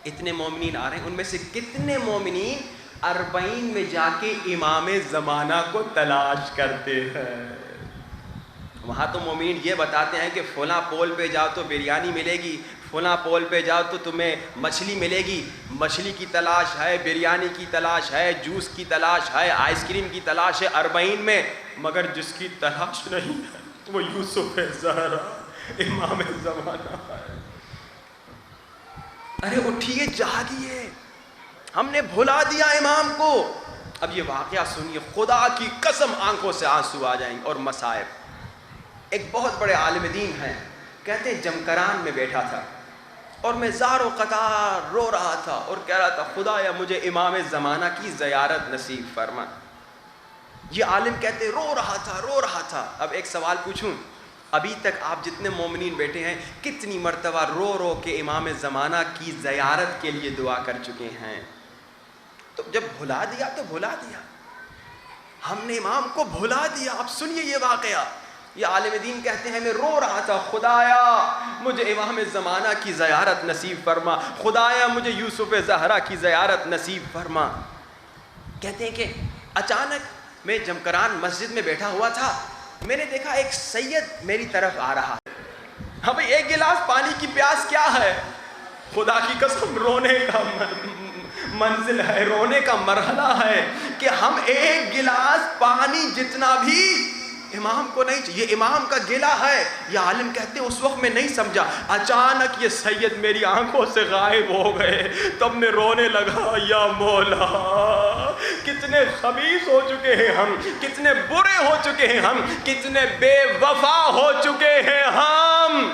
اتنے مومنین آ رہے ہیں۔ ان میں سے کتنے مومنین 40 میں جا کے امام زمانہ کو تلاش کرتے ہیں؟ وہاں تو مومنین یہ بتاتے ہیں کہ فلاں پول پہ جاؤ تو بریانی ملے گی، فلاں پول پہ جاؤ تو تمہیں مچھلی ملے گی۔ مچھلی کی تلاش ہے، بریانی کی تلاش ہے، جوس کی تلاش ہے، آئس کریم کی تلاش ہے 40 میں، مگر جس کی تلاش نہیں ہے وہ یوسف زہرا امام زمانہ ہے۔ ارے اٹھیے، جاگیے، ہم نے بھلا دیا امام کو۔ اب یہ واقعہ سنیے، خدا کی قسم آنکھوں سے آنسو آ جائیں گے۔ اور مصائب، ایک بہت بڑے عالم دین ہیں، کہتے ہیں جمکران میں بیٹھا تھا اور میں زار و قطار رو رہا تھا اور کہہ رہا تھا خدایا مجھے امام زمانہ کی زیارت نصیب فرما۔ یہ عالم کہتے رو رہا تھا۔ اب ایک سوال پوچھوں، ابھی تک آپ جتنے مومنین بیٹھے ہیں کتنی مرتبہ رو رو کے امام زمانہ کی زیارت کے لیے دعا کر چکے ہیں؟ تو جب بھلا دیا تو بھلا دیا، ہم نے امام کو بھلا دیا۔ اب سنیے یہ واقعہ، یہ عالم دین کہتے ہیں میں رو رہا تھا، خدایا مجھے امام زمانہ کی زیارت نصیب فرما، خدایا مجھے یوسف زہرا کی زیارت نصیب فرما۔ کہتے ہیں کہ اچانک میں جمکران مسجد میں بیٹھا ہوا تھا، میں نے دیکھا ایک سید میری طرف آ رہا ہے۔ ہاں بھئی ایک گلاس پانی کی پیاس کیا ہے؟ خدا کی قسم رونے کا منزل ہے، رونے کا مرحلہ ہے کہ ہم ایک گلاس پانی جتنا بھی امام کو نہیں چاہیے، یہ امام کا گلہ ہے۔ یہ عالم کہتے ہیں اس وقت میں نہیں سمجھا، اچانک یہ سید میری آنکھوں سے غائب ہو گئے، تب میں رونے لگا یا مولا کہ کتنے خبیث ہو چکے ہیں ہم، کتنے برے ہو چکے ہیں ہم، کتنے بے وفا ہو چکے ہیں ہم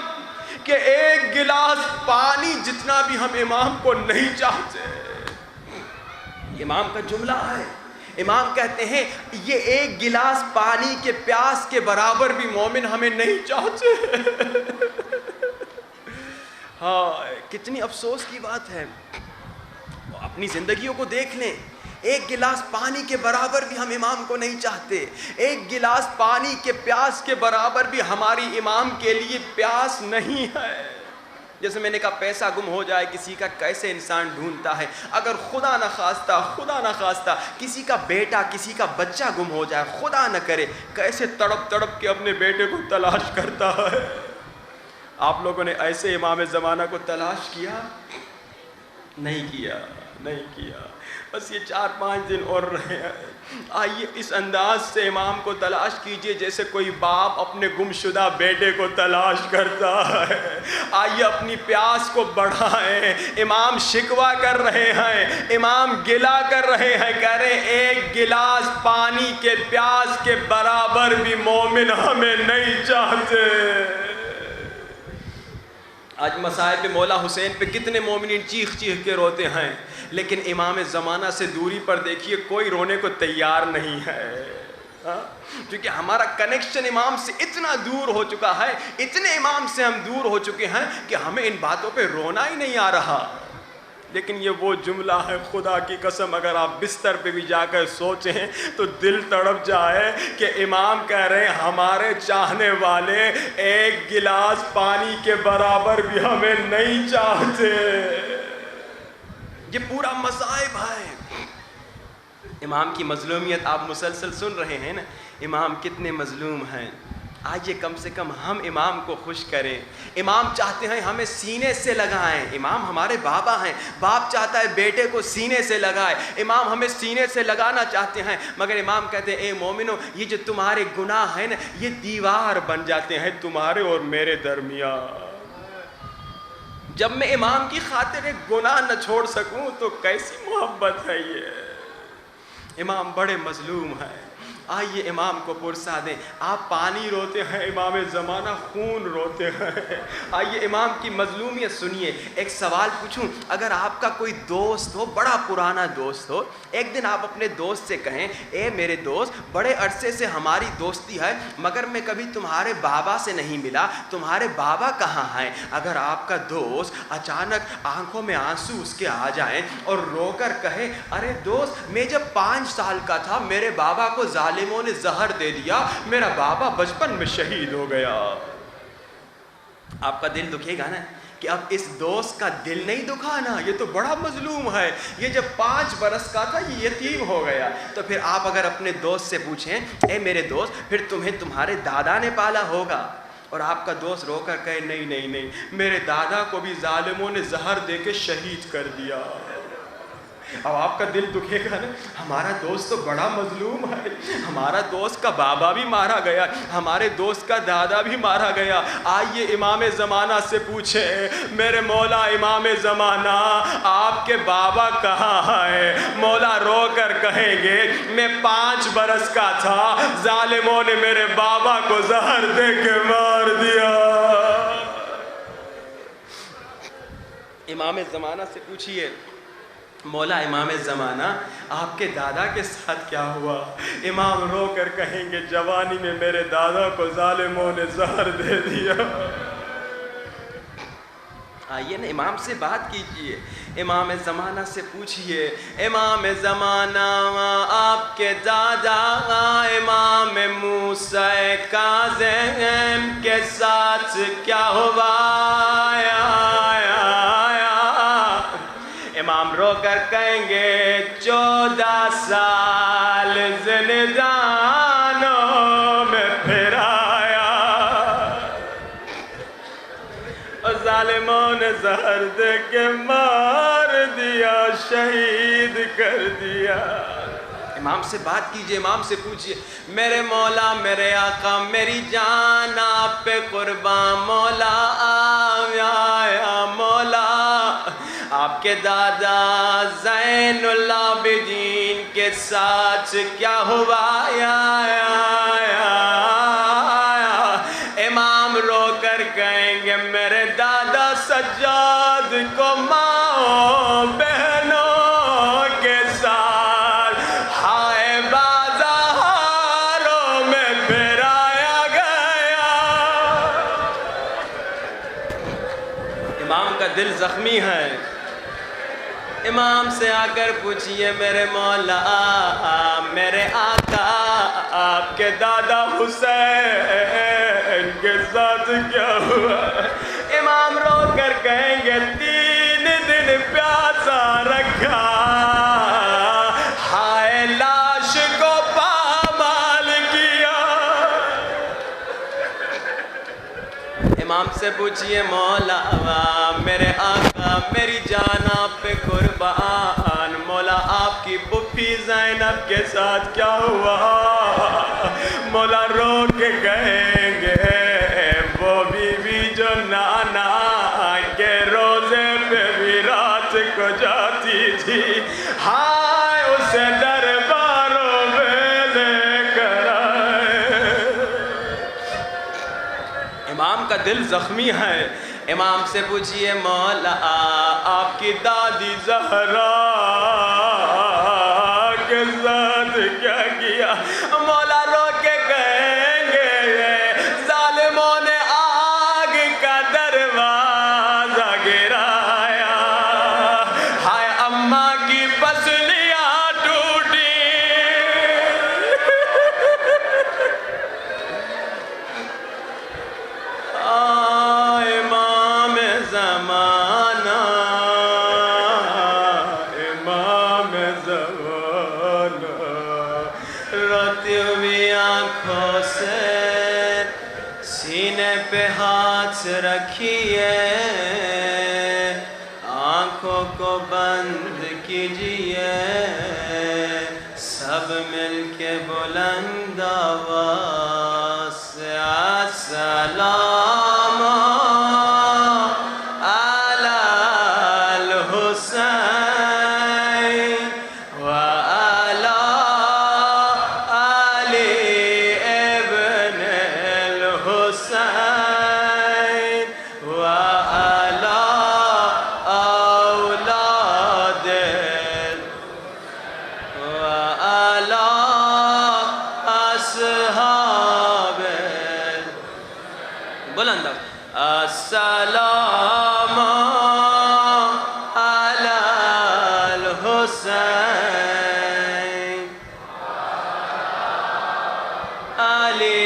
کہ ایک گلاس پانی جتنا بھی ہم امام کو نہیں چاہتے۔ امام کا جملہ ہے، امام کہتے ہیں یہ ایک گلاس پانی کے پیاس کے برابر بھی مومن ہمیں نہیں چاہتے۔ ہاں، کتنی افسوس کی بات ہے۔ اپنی زندگیوں کو دیکھ لیں، ایک گلاس پانی کے برابر بھی ہم امام کو نہیں چاہتے، ایک گلاس پانی کے پیاس کے برابر بھی ہماری امام کے لیے پیاس نہیں ہے۔ جیسے میں نے کہا پیسہ گم ہو جائے کسی کا کیسے انسان ڈھونڈتا ہے، اگر خدا نہ خواستہ کسی کا بیٹا کسی کا بچہ گم ہو جائے، خدا نہ کرے، کیسے تڑپ تڑپ کے اپنے بیٹے کو تلاش کرتا ہے۔ آپ لوگوں نے ایسے امام زمانہ کو تلاش کیا؟ نہیں کیا، بس یہ 4-5 دن اور رہے ہیں۔ آئیے اس انداز سے امام کو تلاش کیجئے جیسے کوئی باپ اپنے گمشدہ بیٹے کو تلاش کرتا ہے۔ آئیے اپنی پیاس کو بڑھائیں۔ امام شکوہ کر رہے ہیں، امام گلہ کر رہے ہیں، کہہ رہے ہیں ایک گلاس پانی کے پیاس کے برابر بھی مومن ہمیں نہیں چاہتے۔ آج مصائب مولا حسین پہ کتنے مومنین چیخ کے روتے ہیں، لیکن امام زمانہ سے دوری پر دیکھیے کوئی رونے کو تیار نہیں ہے، کیونکہ ہمارا کنیکشن امام سے اتنا دور ہو چکا ہے، اتنے امام سے ہم دور ہو چکے ہیں کہ ہمیں ان باتوں پہ رونا ہی نہیں آ رہا۔ لیکن یہ وہ جملہ ہے، خدا کی قسم اگر آپ بستر پہ بھی جا کر سوچیں تو دل تڑپ جائے کہ امام کہہ رہے ہیں ہمارے چاہنے والے ایک گلاس پانی کے برابر بھی ہمیں نہیں چاہتے۔ یہ پورا مصائب ہے۔ امام کی مظلومیت آپ مسلسل سن رہے ہیں نا، امام کتنے مظلوم ہیں۔ آئیے کم سے کم ہم امام کو خوش کریں۔ امام چاہتے ہیں ہمیں سینے سے لگائیں، امام ہمارے بابا ہیں، باپ چاہتا ہے بیٹے کو سینے سے لگائے، امام ہمیں سینے سے لگانا چاہتے ہیں، مگر امام کہتے ہیں اے مومنو یہ جو تمہارے گناہ ہیں نا یہ دیوار بن جاتے ہیں تمہارے اور میرے درمیان۔ جب میں امام کی خاطر ایک گناہ نہ چھوڑ سکوں تو کیسی محبت ہے یہ۔ امام بڑے مظلوم ہیں۔ آئیے امام کو پرسا دیں۔ آپ پانی روتے ہیں، امام زمانہ خون روتے ہیں۔ آئیے امام کی مظلومیت سنیے۔ ایک سوال پوچھوں، اگر آپ کا کوئی دوست ہو، بڑا پرانا دوست ہو، ایک دن آپ اپنے دوست سے کہیں اے میرے دوست بڑے عرصے سے ہماری دوستی ہے مگر میں کبھی تمہارے بابا سے نہیں ملا، تمہارے بابا کہاں ہیں؟ اگر آپ کا دوست اچانک آنکھوں میں آنسو اس کے آ جائیں اور رو کر کہے ارے دوست میں جب 5 سال کا تھا میرے بابا کو ظالموں نے زہر دے دیا، میرا بابا بچپن میں شہید ہو گیا، آپ کا دل دکھے گا نا کہ اب اس دوست کا دل نہیں دکھا نا، یہ تو بڑا مظلوم ہے، یہ جب 5 برس کا تھا یہ یتیم ہو گیا۔ تو پھر آپ اگر اپنے دوست سے پوچھیں اے میرے دوست پھر تمہیں تمہارے دادا نے پالا ہوگا، اور آپ کا دوست رو کر کہے نہیں میرے دادا کو بھی ظالموں نے زہر دے کے شہید کر دیا، اب آپ کا دل دکھے گا نا۔ ہمارا دوست تو بڑا مظلوم ہے، ہمارا دوست کا بابا بھی مارا گیا، ہمارے دوست کا دادا بھی مارا گیا۔ آئیے امام زمانہ سے پوچھیں میرے مولا امام زمانہ آپ کے بابا کہاں ہے؟ مولا رو کر کہیں گے میں 5 برس کا تھا، ظالموں نے میرے بابا کو زہر دے کے مار دیا۔ امام زمانہ سے پوچھئے مولا امام زمانہ آپ کے دادا کے ساتھ کیا ہوا؟ امام رو کر کہیں گے جوانی میں میرے دادا کو ظالموں نے زہر دے دیا۔ آئیے نا امام سے بات کیجئے، امام زمانہ سے پوچھئے امام زمانہ آپ کے دادا امام موسیٰ کاظم کے ساتھ کیا ہوا؟ امام رو کر کہیں گے 14 سال زندانوں میں پھر آیا، اور ظالموں نے زہر دے کے مار دیا، شہید کر دیا۔ امام سے بات کیجئے، امام سے پوچھئے میرے مولا میرے آقا میری جان آپ پہ قربان، مولا آیا مولا آپ کے دادا زین العابدین کے ساتھ کیا ہوا امام رو کر کہیں گے میرے دادا سجاد کو ماں بہنوں کے ساتھ ہائے بازاروں میں پھرایا گیا. امام کا دل زخمی ہے. امام سے آ کر پوچھئے میرے مولا میرے آقا آپ کے دادا حسین کے ساتھ کیا ہوا؟ امام رو کر کہیں گے 3 دن پیاسا رکھا ہائے لاش کو پامال کیا. امام سے پوچھئے مولا میرے آقا میری جان آپ پہ قربان مولا آپ کی پھوپھی زینب کے ساتھ کیا ہوا؟ مولا رو کے کہیں گے وہ بی بی جو نانا کے روزے پہ بھی رات کو جاتی تھی ہائے اسے درباروں میں لے کر آئے. امام کا دل زخمی ہے. امام سے پوچھئے مولا آپ کی دادی زہرا کے ساتھ کیا کیا؟ مولا رو کے کہیں گے ظالموں نے آگ کا دروازہ گرایا ہائے اماں کی پسلیاں ٹوٹی. روتی ہوئی آنکھوں سے سینے پہ ہاتھ رکھیے آنکھوں کو بند کیجئے سب مل کے بلند آواز سے السلام علی الحسین بلند السلام علی الحسین علی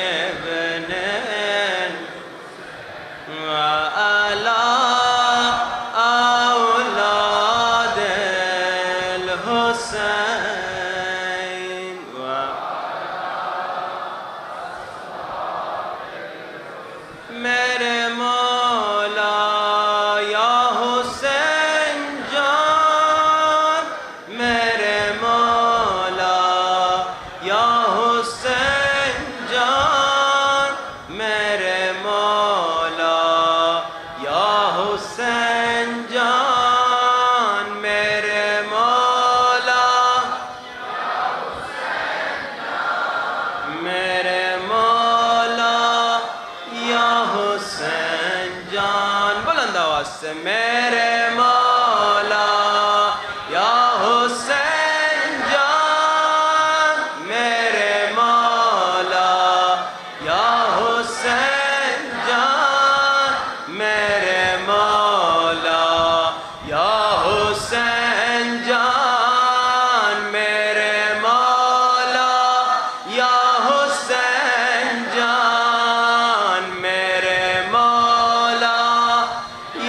ابن وعلی اولاد الحسین میرے مولا یا حسین جان میرے مولا یا حسین جان میرے مولا یا حسین جان میرے مولا میرے مولا یا حسین جان بلند آواز سے میرے مولا یا حسین جان میرے مولا یا حسین جان میرے مولا یا حسین جان میرے مولا یا حسین جان میرے مولا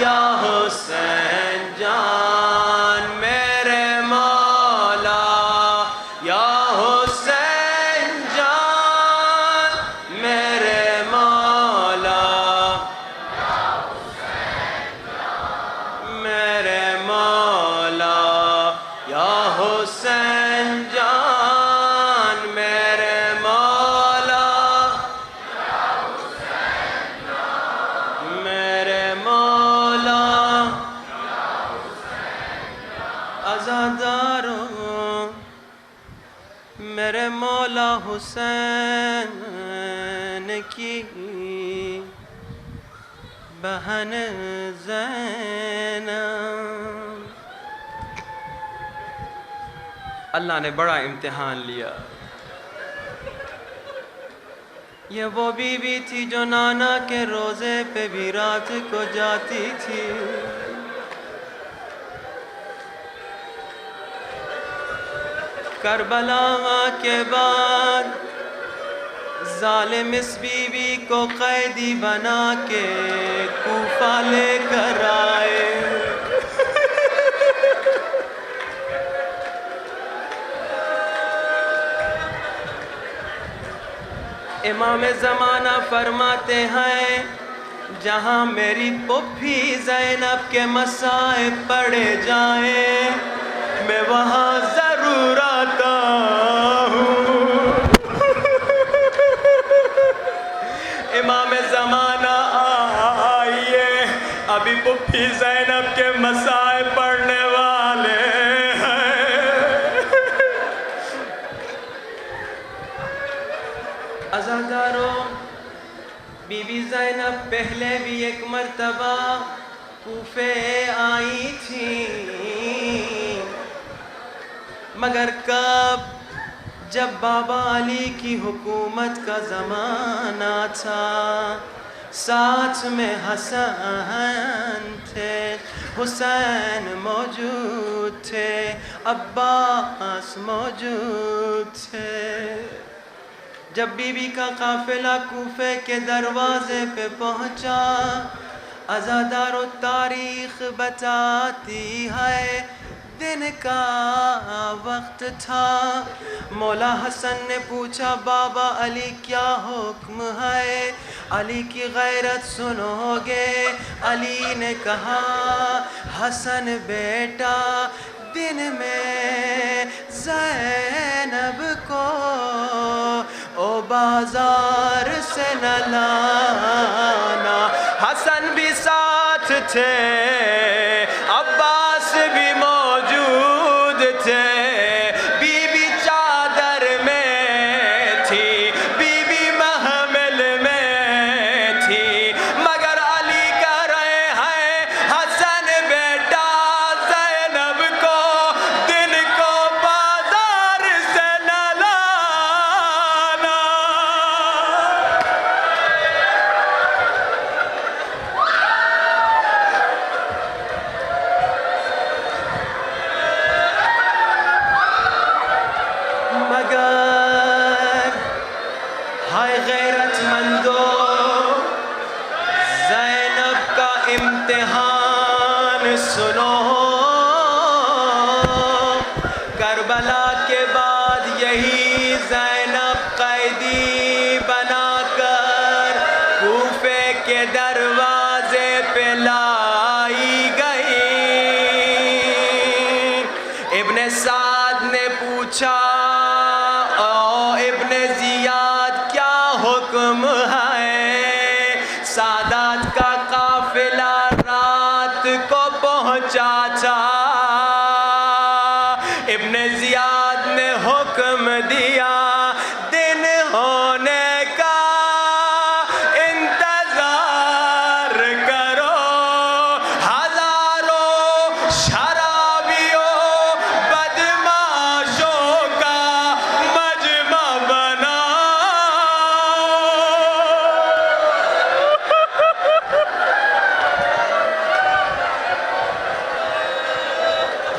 یا حسین میرے مولا حسین کی بہن زینب. اللہ نے بڑا امتحان لیا. یہ وہ بی بی تھی جو نانا کے روزے پہ بھی رات کو جاتی تھی. کربلا کے بعد ظالم اس بی بی کو قیدی بنا کے کوفہ لے کر آئے. امام زمانہ فرماتے ہیں جہاں میری پھوپھی زینب کے مصائب پڑے جائیں میں وہاں ضرور آتا ہوں. امام زمانہ آئیے ابھی پھوپھی زینب کے مصائب پڑھنے والے عزاداروں. بی بی زینب پہلے بھی ایک مرتبہ کوفے آئی تھی مگر کب؟ جب بابا علی کی حکومت کا زمانہ تھا. ساتھ میں حسن تھے، حسین موجود تھے، عباس موجود تھے. جب بی بی کا قافلہ کوفے کے دروازے پہ پہنچا عزادار و تاریخ بتاتی ہے دن کا وقت تھا. مولا حسن نے پوچھا بابا علی کیا حکم ہے؟ علی کی غیرت سنو گے. علی نے کہا حسن بیٹا دن میں زینب کو او بازار سے نہ لانا. حسن بھی ساتھ تھے، عباس بھی موجود تھے. بی بی چادر میں تھی، بی بی محمل میں تھی مگر علی کہہ رہے ہیں حسن بیٹا زینب کو دن کو بازار سے نہ لانا. مگر ہائے غیرت مندو زینب کا امتحان سنو. کربلا کے بعد یہی زینب قیدی بنا کر کوفے کے دروازے پہ لائی گئی. ابن سعد نے پوچھا ابن زیاد کیا حکم ہے؟ سادات کا قافلہ رات کو پہنچا تھا. ابن زیاد نے حکم دیا دن ہونے کا انتظار کرو. ہزاروں شرابیوں بدماشوں کا مجمع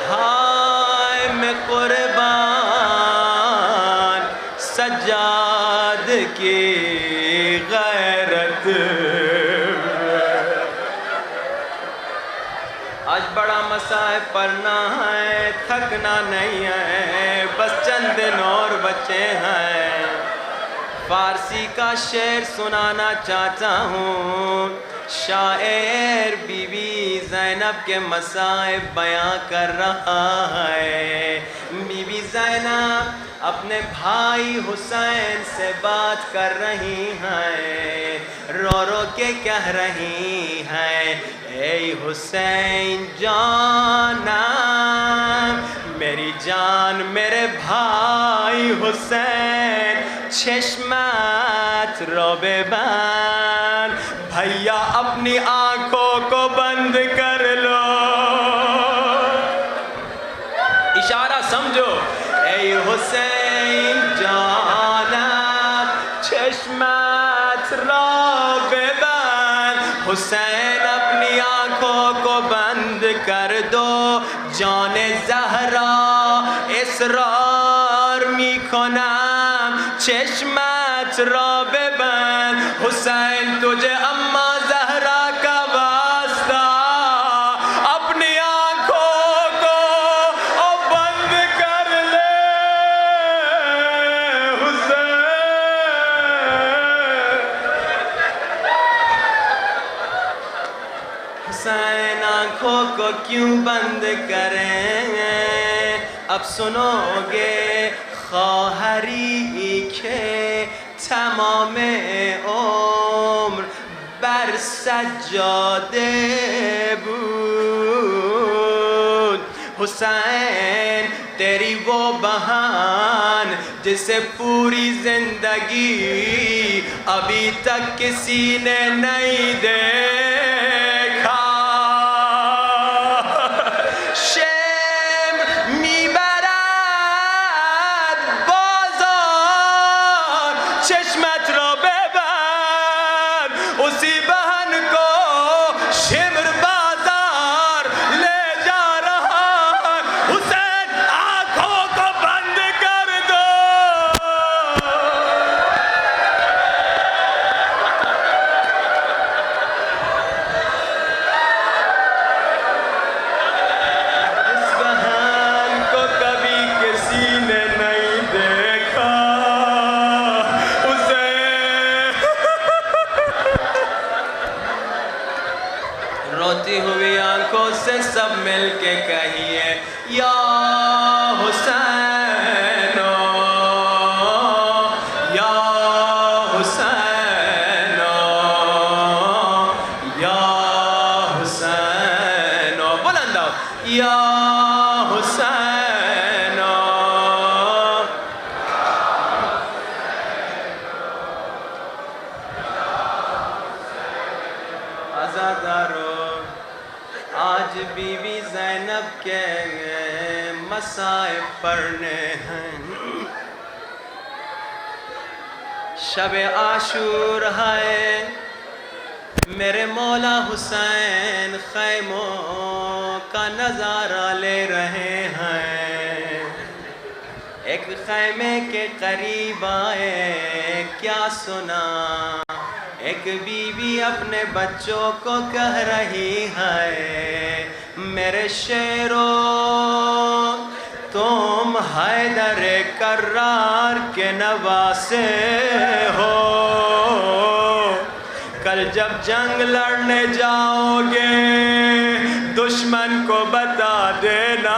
ہائے میں قربان سجاد کی غیرت. آج بڑا مصائب پڑھنا ہے، تھکنا نہیں ہے، بس چند دن اور بچے ہیں. فارسی کا شعر سنانا چاہتا ہوں. شاعر بی بی زینب کے مصائب بیان کر رہا ہے. بی بی زینب اپنے بھائی حسین سے بات کر رہی ہیں، رو رو کے کہہ رہی ہیں اے حسین جانا میری جان میرے بھائی حسین چشمت رو ببند بھیا اپنی آنکھوں کو بند کر لو اشارہ سمجھو اے حسین جانم چشمت رو ببند حسین اپنی آنکھوں کو بند کر دو جان زہرا اصرار می کنم چشمت را ببند حسین تجھے اما زہرا کا واسطہ اپنی آنکھوں کو بند کر لے حسین آنکھوں کو کیوں بند کریں اب سنو گے خواہری که تمام عمر بر سجاده بود حسین تیری وہ بہن جسے پوری زندگی ابھی تک کسی نے نہیں دیکھا چشمت رو ببند اسی بہن کو شمر بازار لے جا رہا حسین آنکھوں کو بند کر دو اس بہن کو کبھی کسی نے نہیں دیکھا روتی ہوئی آنکھوں سے سب مل کے کہیے یا حسین یا حسین یا حسین بلند یا حسین آزادارو آج بی بی زینب کے مصائب پڑھنے ہیں شب عاشور ہے میرے مولا حسین خیموں کا نظارہ لے رہے ہیں ایک خیمے کے قریب آئے کیا سنا ایک بیوی اپنے بچوں کو کہہ رہی ہے میرے شیرو تم حیدر کرار کے نواسے ہو کل جب جنگ لڑنے جاؤ گے دشمن کو بتا دینا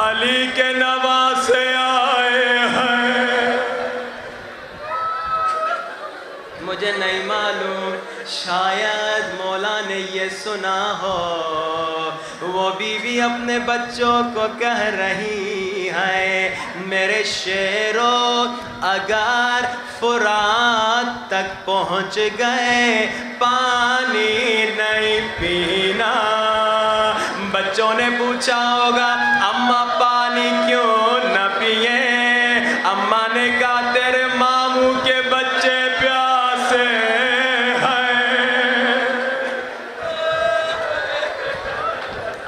علی کے نواسے آئے ہیں مجھے نہیں معلوم شاید مولا نے یہ سنا ہو وہ بیوی اپنے بچوں کو کہہ رہی ہے میرے شیرو اگر فرات تک پہنچ گئے پانی نہیں پینا بچوں نے پوچھا ہوگا اماں پانی کیوں نہ پیے اماں نے کہا تیرے ماموں کے بچے پیاسے ہیں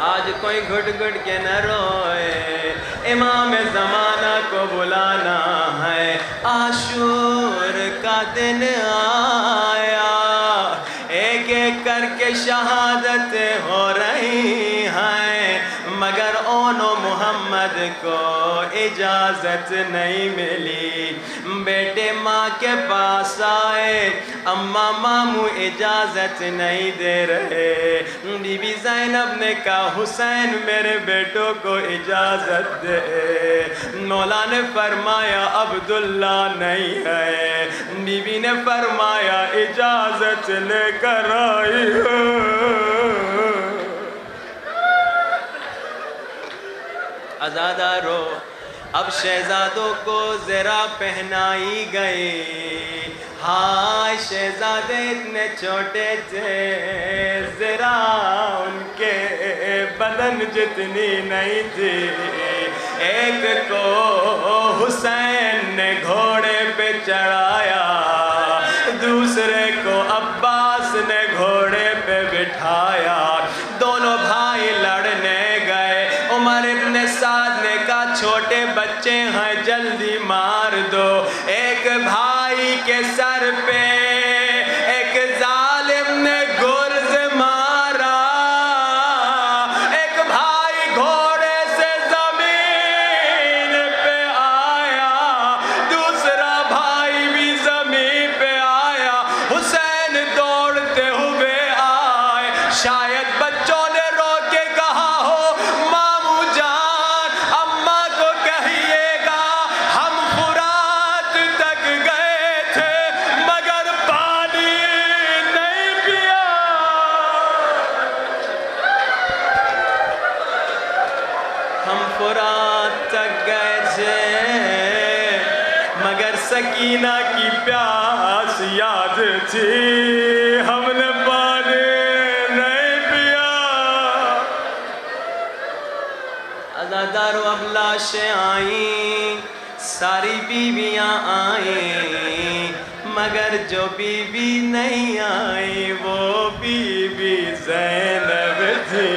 آج کوئی گھٹ گھٹ کے نہ روئے امام زمانہ کو بلانا ہے عاشور کا دن آیا ایک ایک کر کے شہادتیں ہو رہی ہیں مگر اونو محمد کو اجازت نہیں ملی بیٹے ماں کے پاس آئے اماں ماموں اجازت نہیں دے رہے بی بی زینب نے کہا حسین میرے بیٹوں کو اجازت دے مولا نے فرمایا عبداللہ نہیں ہے بی بی نے فرمایا اجازت لے کر آئی ہو عزادارو اب شہزادوں کو ذرا پہنائی گئی، ہائے شہزادے اتنے چھوٹے تھے ذرا ان کے بدن جتنی نہیں تھی، ایک کو حسین نے گھوڑے پہ چڑھایا، دوسرے کو عباس نے گھوڑے پہ بٹھایا، دونوں بھائی لڑنے گئے، عمر ابن سعد نے کہا چھوٹے بچے ہیں جلدی مار دو، ایک بھائی کے سر پہ ایک ظالم نے گرز مارا، ایک بھائی گھوڑے سے زمین پہ آیا، دوسرا بھائی بھی زمین پہ آیا، حسین دوڑتے ہوئے آئے، شاید بچوں نے رو کے کہا ہو ماموں جان اماں کو کہیے گا ہم فرات تک گئے تھے مگر پانی نہیں پیا، ہم فرات تک گئے تھے مگر سکینہ کی پیاس یاد تھی، ہم نے پانی نہیں پیا۔ عزادارو اب لاشیں آئیں، ساری بیویاں آئیں، مگر جو بی بی نہیں آئی وہ بی بی زینب تھی۔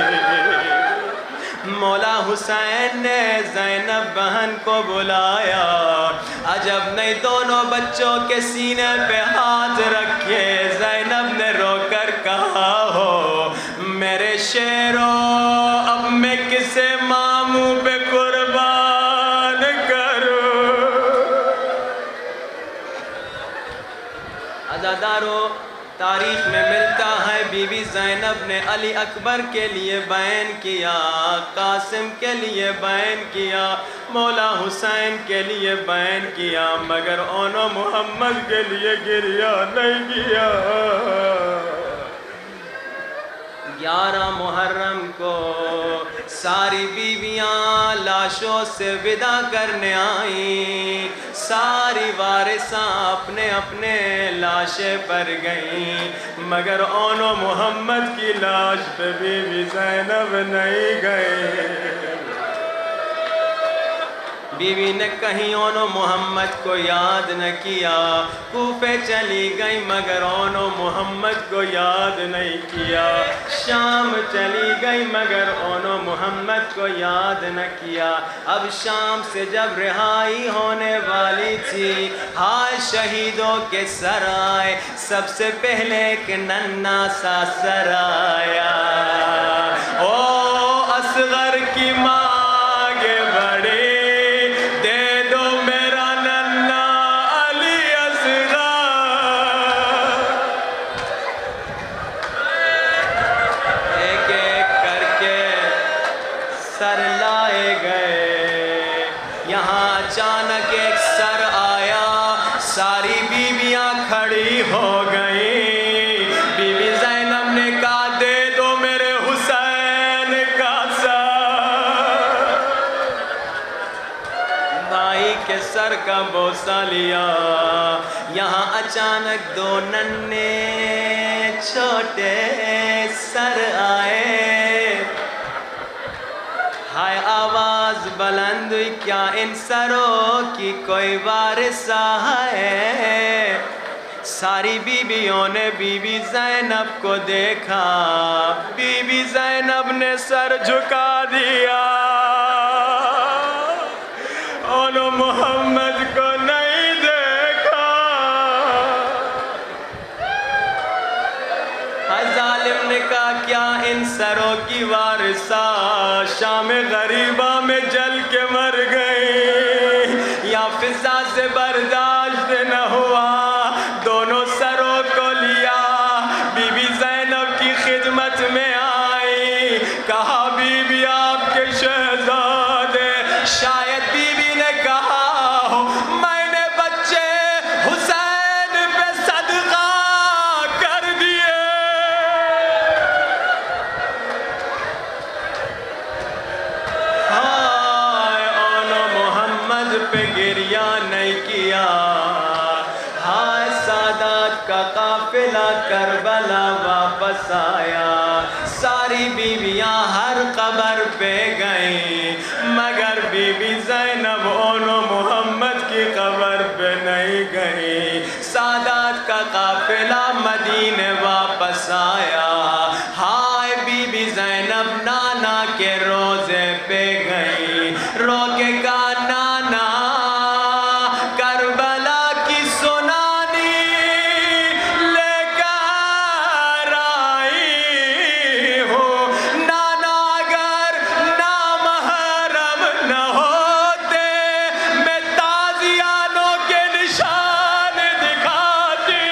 مولا حسین نے زینب بہن کو بلایا، عجب نہیں دونوں بچوں کے سینے پہ ہاتھ رکھے، زینب نے رو کر کہا ہو میرے شیرو اب میں کسے ماموں پہ قربان کروں۔ عزادارو تاریخ میں ملتا ہے بی بی زینب نے علی اکبر کے لیے بیان کیا، قاسم کے لیے بیان کیا، مولا حسین کے لیے بیان کیا، مگر اونو محمد کے لیے گریہ نہیں کیا۔ 11 محرم کو ساری بیویاں لاشوں سے ودا کرنے آئیں، ساری وارثاں اپنے اپنے لاشیں پر گئیں، مگر اونو محمد کی لاش پہ بی بی زینب نہیں گئی۔ بیوی نے کہیں اونو محمد کو یاد نہ کیا، کوفے چلی گئی مگر اونو محمد کو یاد نہیں کیا، شام چلی گئی مگر اونو محمد کو یاد نہ کیا۔ اب شام سے جب رہائی ہونے والی تھی، ہائے شہیدوں کے سر آئے، سب سے پہلے ایک ننھا سا سر آیا، او اصغر کی ماں آگے بڑھی، سر لائے گئے، یہاں اچانک ایک سر آیا، ساری بیویاں کھڑی ہو گئیں، بی بی زینب نے کہا دے دو میرے حسین کا سر، بھائی کے سر کا بوسہ لیا، یہاں اچانک 2 ننھے چھوٹے سر آئے، ہائے آواز بلند ہوئی کیا ان سروں کی کوئی وارثہ ہے؟ ساری بیویوں نے بی بی زینب کو دیکھا، بی بی زینب نے سر جھکا دیا، اونو محمد کو نہیں دیکھا۔ ظالم نے کہا کیا ان سروں کی وارثہ شام غریبہ میں جل کے مر گئی، یا فضا سے برداشت نہ ہوا، دونوں سروں کو لیا، بی بی زینب کی خدمت میں آئی، کہا بی بی آپ کے شہزادے، شاید بی بی نے کہا ہو میں نے بچے حسین پہ صدقہ کر دیے، ہاں بیویاں نہیں کیا. ہائے سادات کا قافلہ کربلا واپس آیا. ساری بیویاں ہر قبر پہ گئیں مگر بی بی زینب اونو محمد کی قبر پہ نہیں گئی. سادات کا قافلہ مدینے واپس آیا. ہائے بی بی زینب نانا کے روزے پہ گئی. رو کے کہا نانا کربلا کی سنانی لے کر آئی ہوں. نانا اگر نامحرم نہ ہوتے میں تازیانوں کے نشان دکھاتی.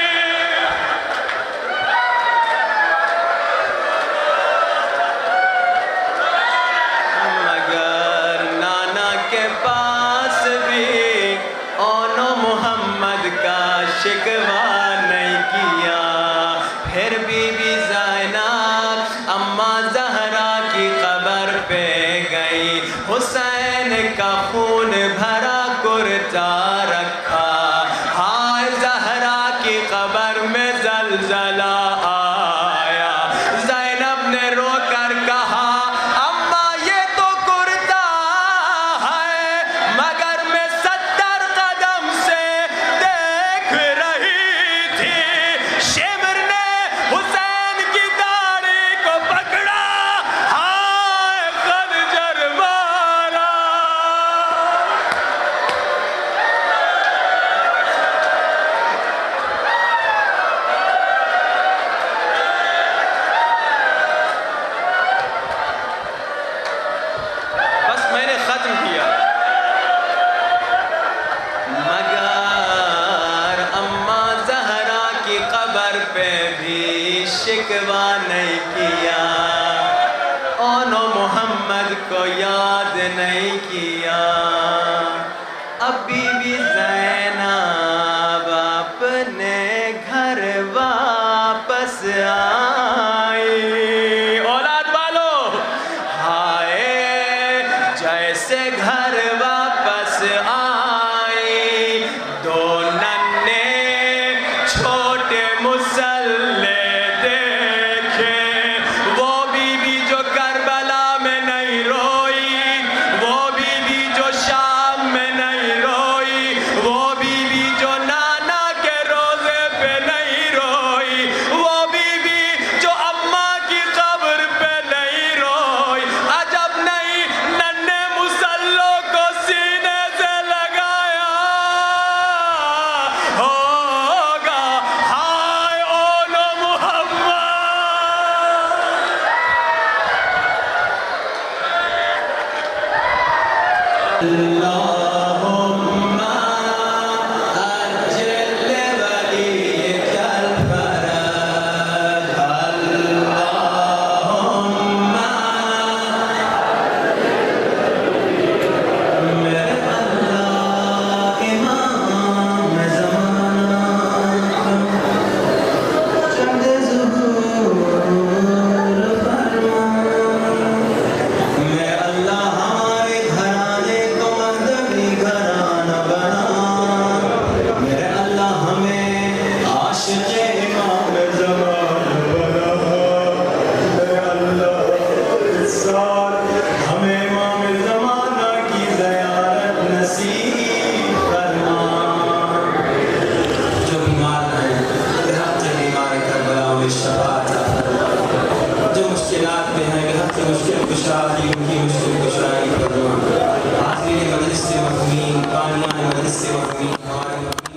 مگر نانا کے پاس بھی اونو محمد کا شکوہ نہیں کیا. پھر بی بی زینب اماں زہرا کی قبر پہ گئی. حسین کا خون بھرا کرتا رکھا. ہائے زہرا کی قبر میں زلزلہ آیا. زینب نے رو کر کہا اماں یہ تو کرتا ہے مگر میں 70 قدم سے دیکھ رہی تھی. شمر نے حسین کی داڑھی کو پکڑا. ہائے خنجر مارا. بس میں نے ختم کیا. مگر اماں زہرا کی قبر پہ بھی شکوہ نہیں کیا. اونو محمد کو یاد نہیں کیا. اب بی بی زینب اپنے گھر واپس آئی. اولاد والو ہائے جیسے گھر واپس آئی. دو ننھے چھوٹے مسلح دیکھے. وہ بی بی جو کربلا میں نہیں روئی, وہ بی بی جو شام میں نہیں روئی, وہ بی بی جو نانا کے روزے پہ نہیں روئی, وہ بی بی جو اماں کی قبر پہ نہیں روئی. عجب نہیں ننھے مسلوں کو سینے سے لگایا ہوگا. ہائے اونو محمد. اللہم اجل ولیک الفرج. اللہم میرے اللہ امام زمانہ چند ظہور فرما. میرے اللہ ہمارے گھرانے کو مذہبی گھرانہ بنا. میرے اللہ ہمیں عاشق امام زمانہ بنا. میرے اللہ اس سال ہمیں امام زمانہ کی زیارت نصیب فرما. جو بیمار ہیں رحمت بیمار کربلا میں شفا عطا فرما. جو مشکلات میں ہیں رحمت مشکل کشائی ان کی مشکل کشائی فرما. حاضرین مجلس سے مفہومین، بانیان مجلس سے مفہومین، ہمارے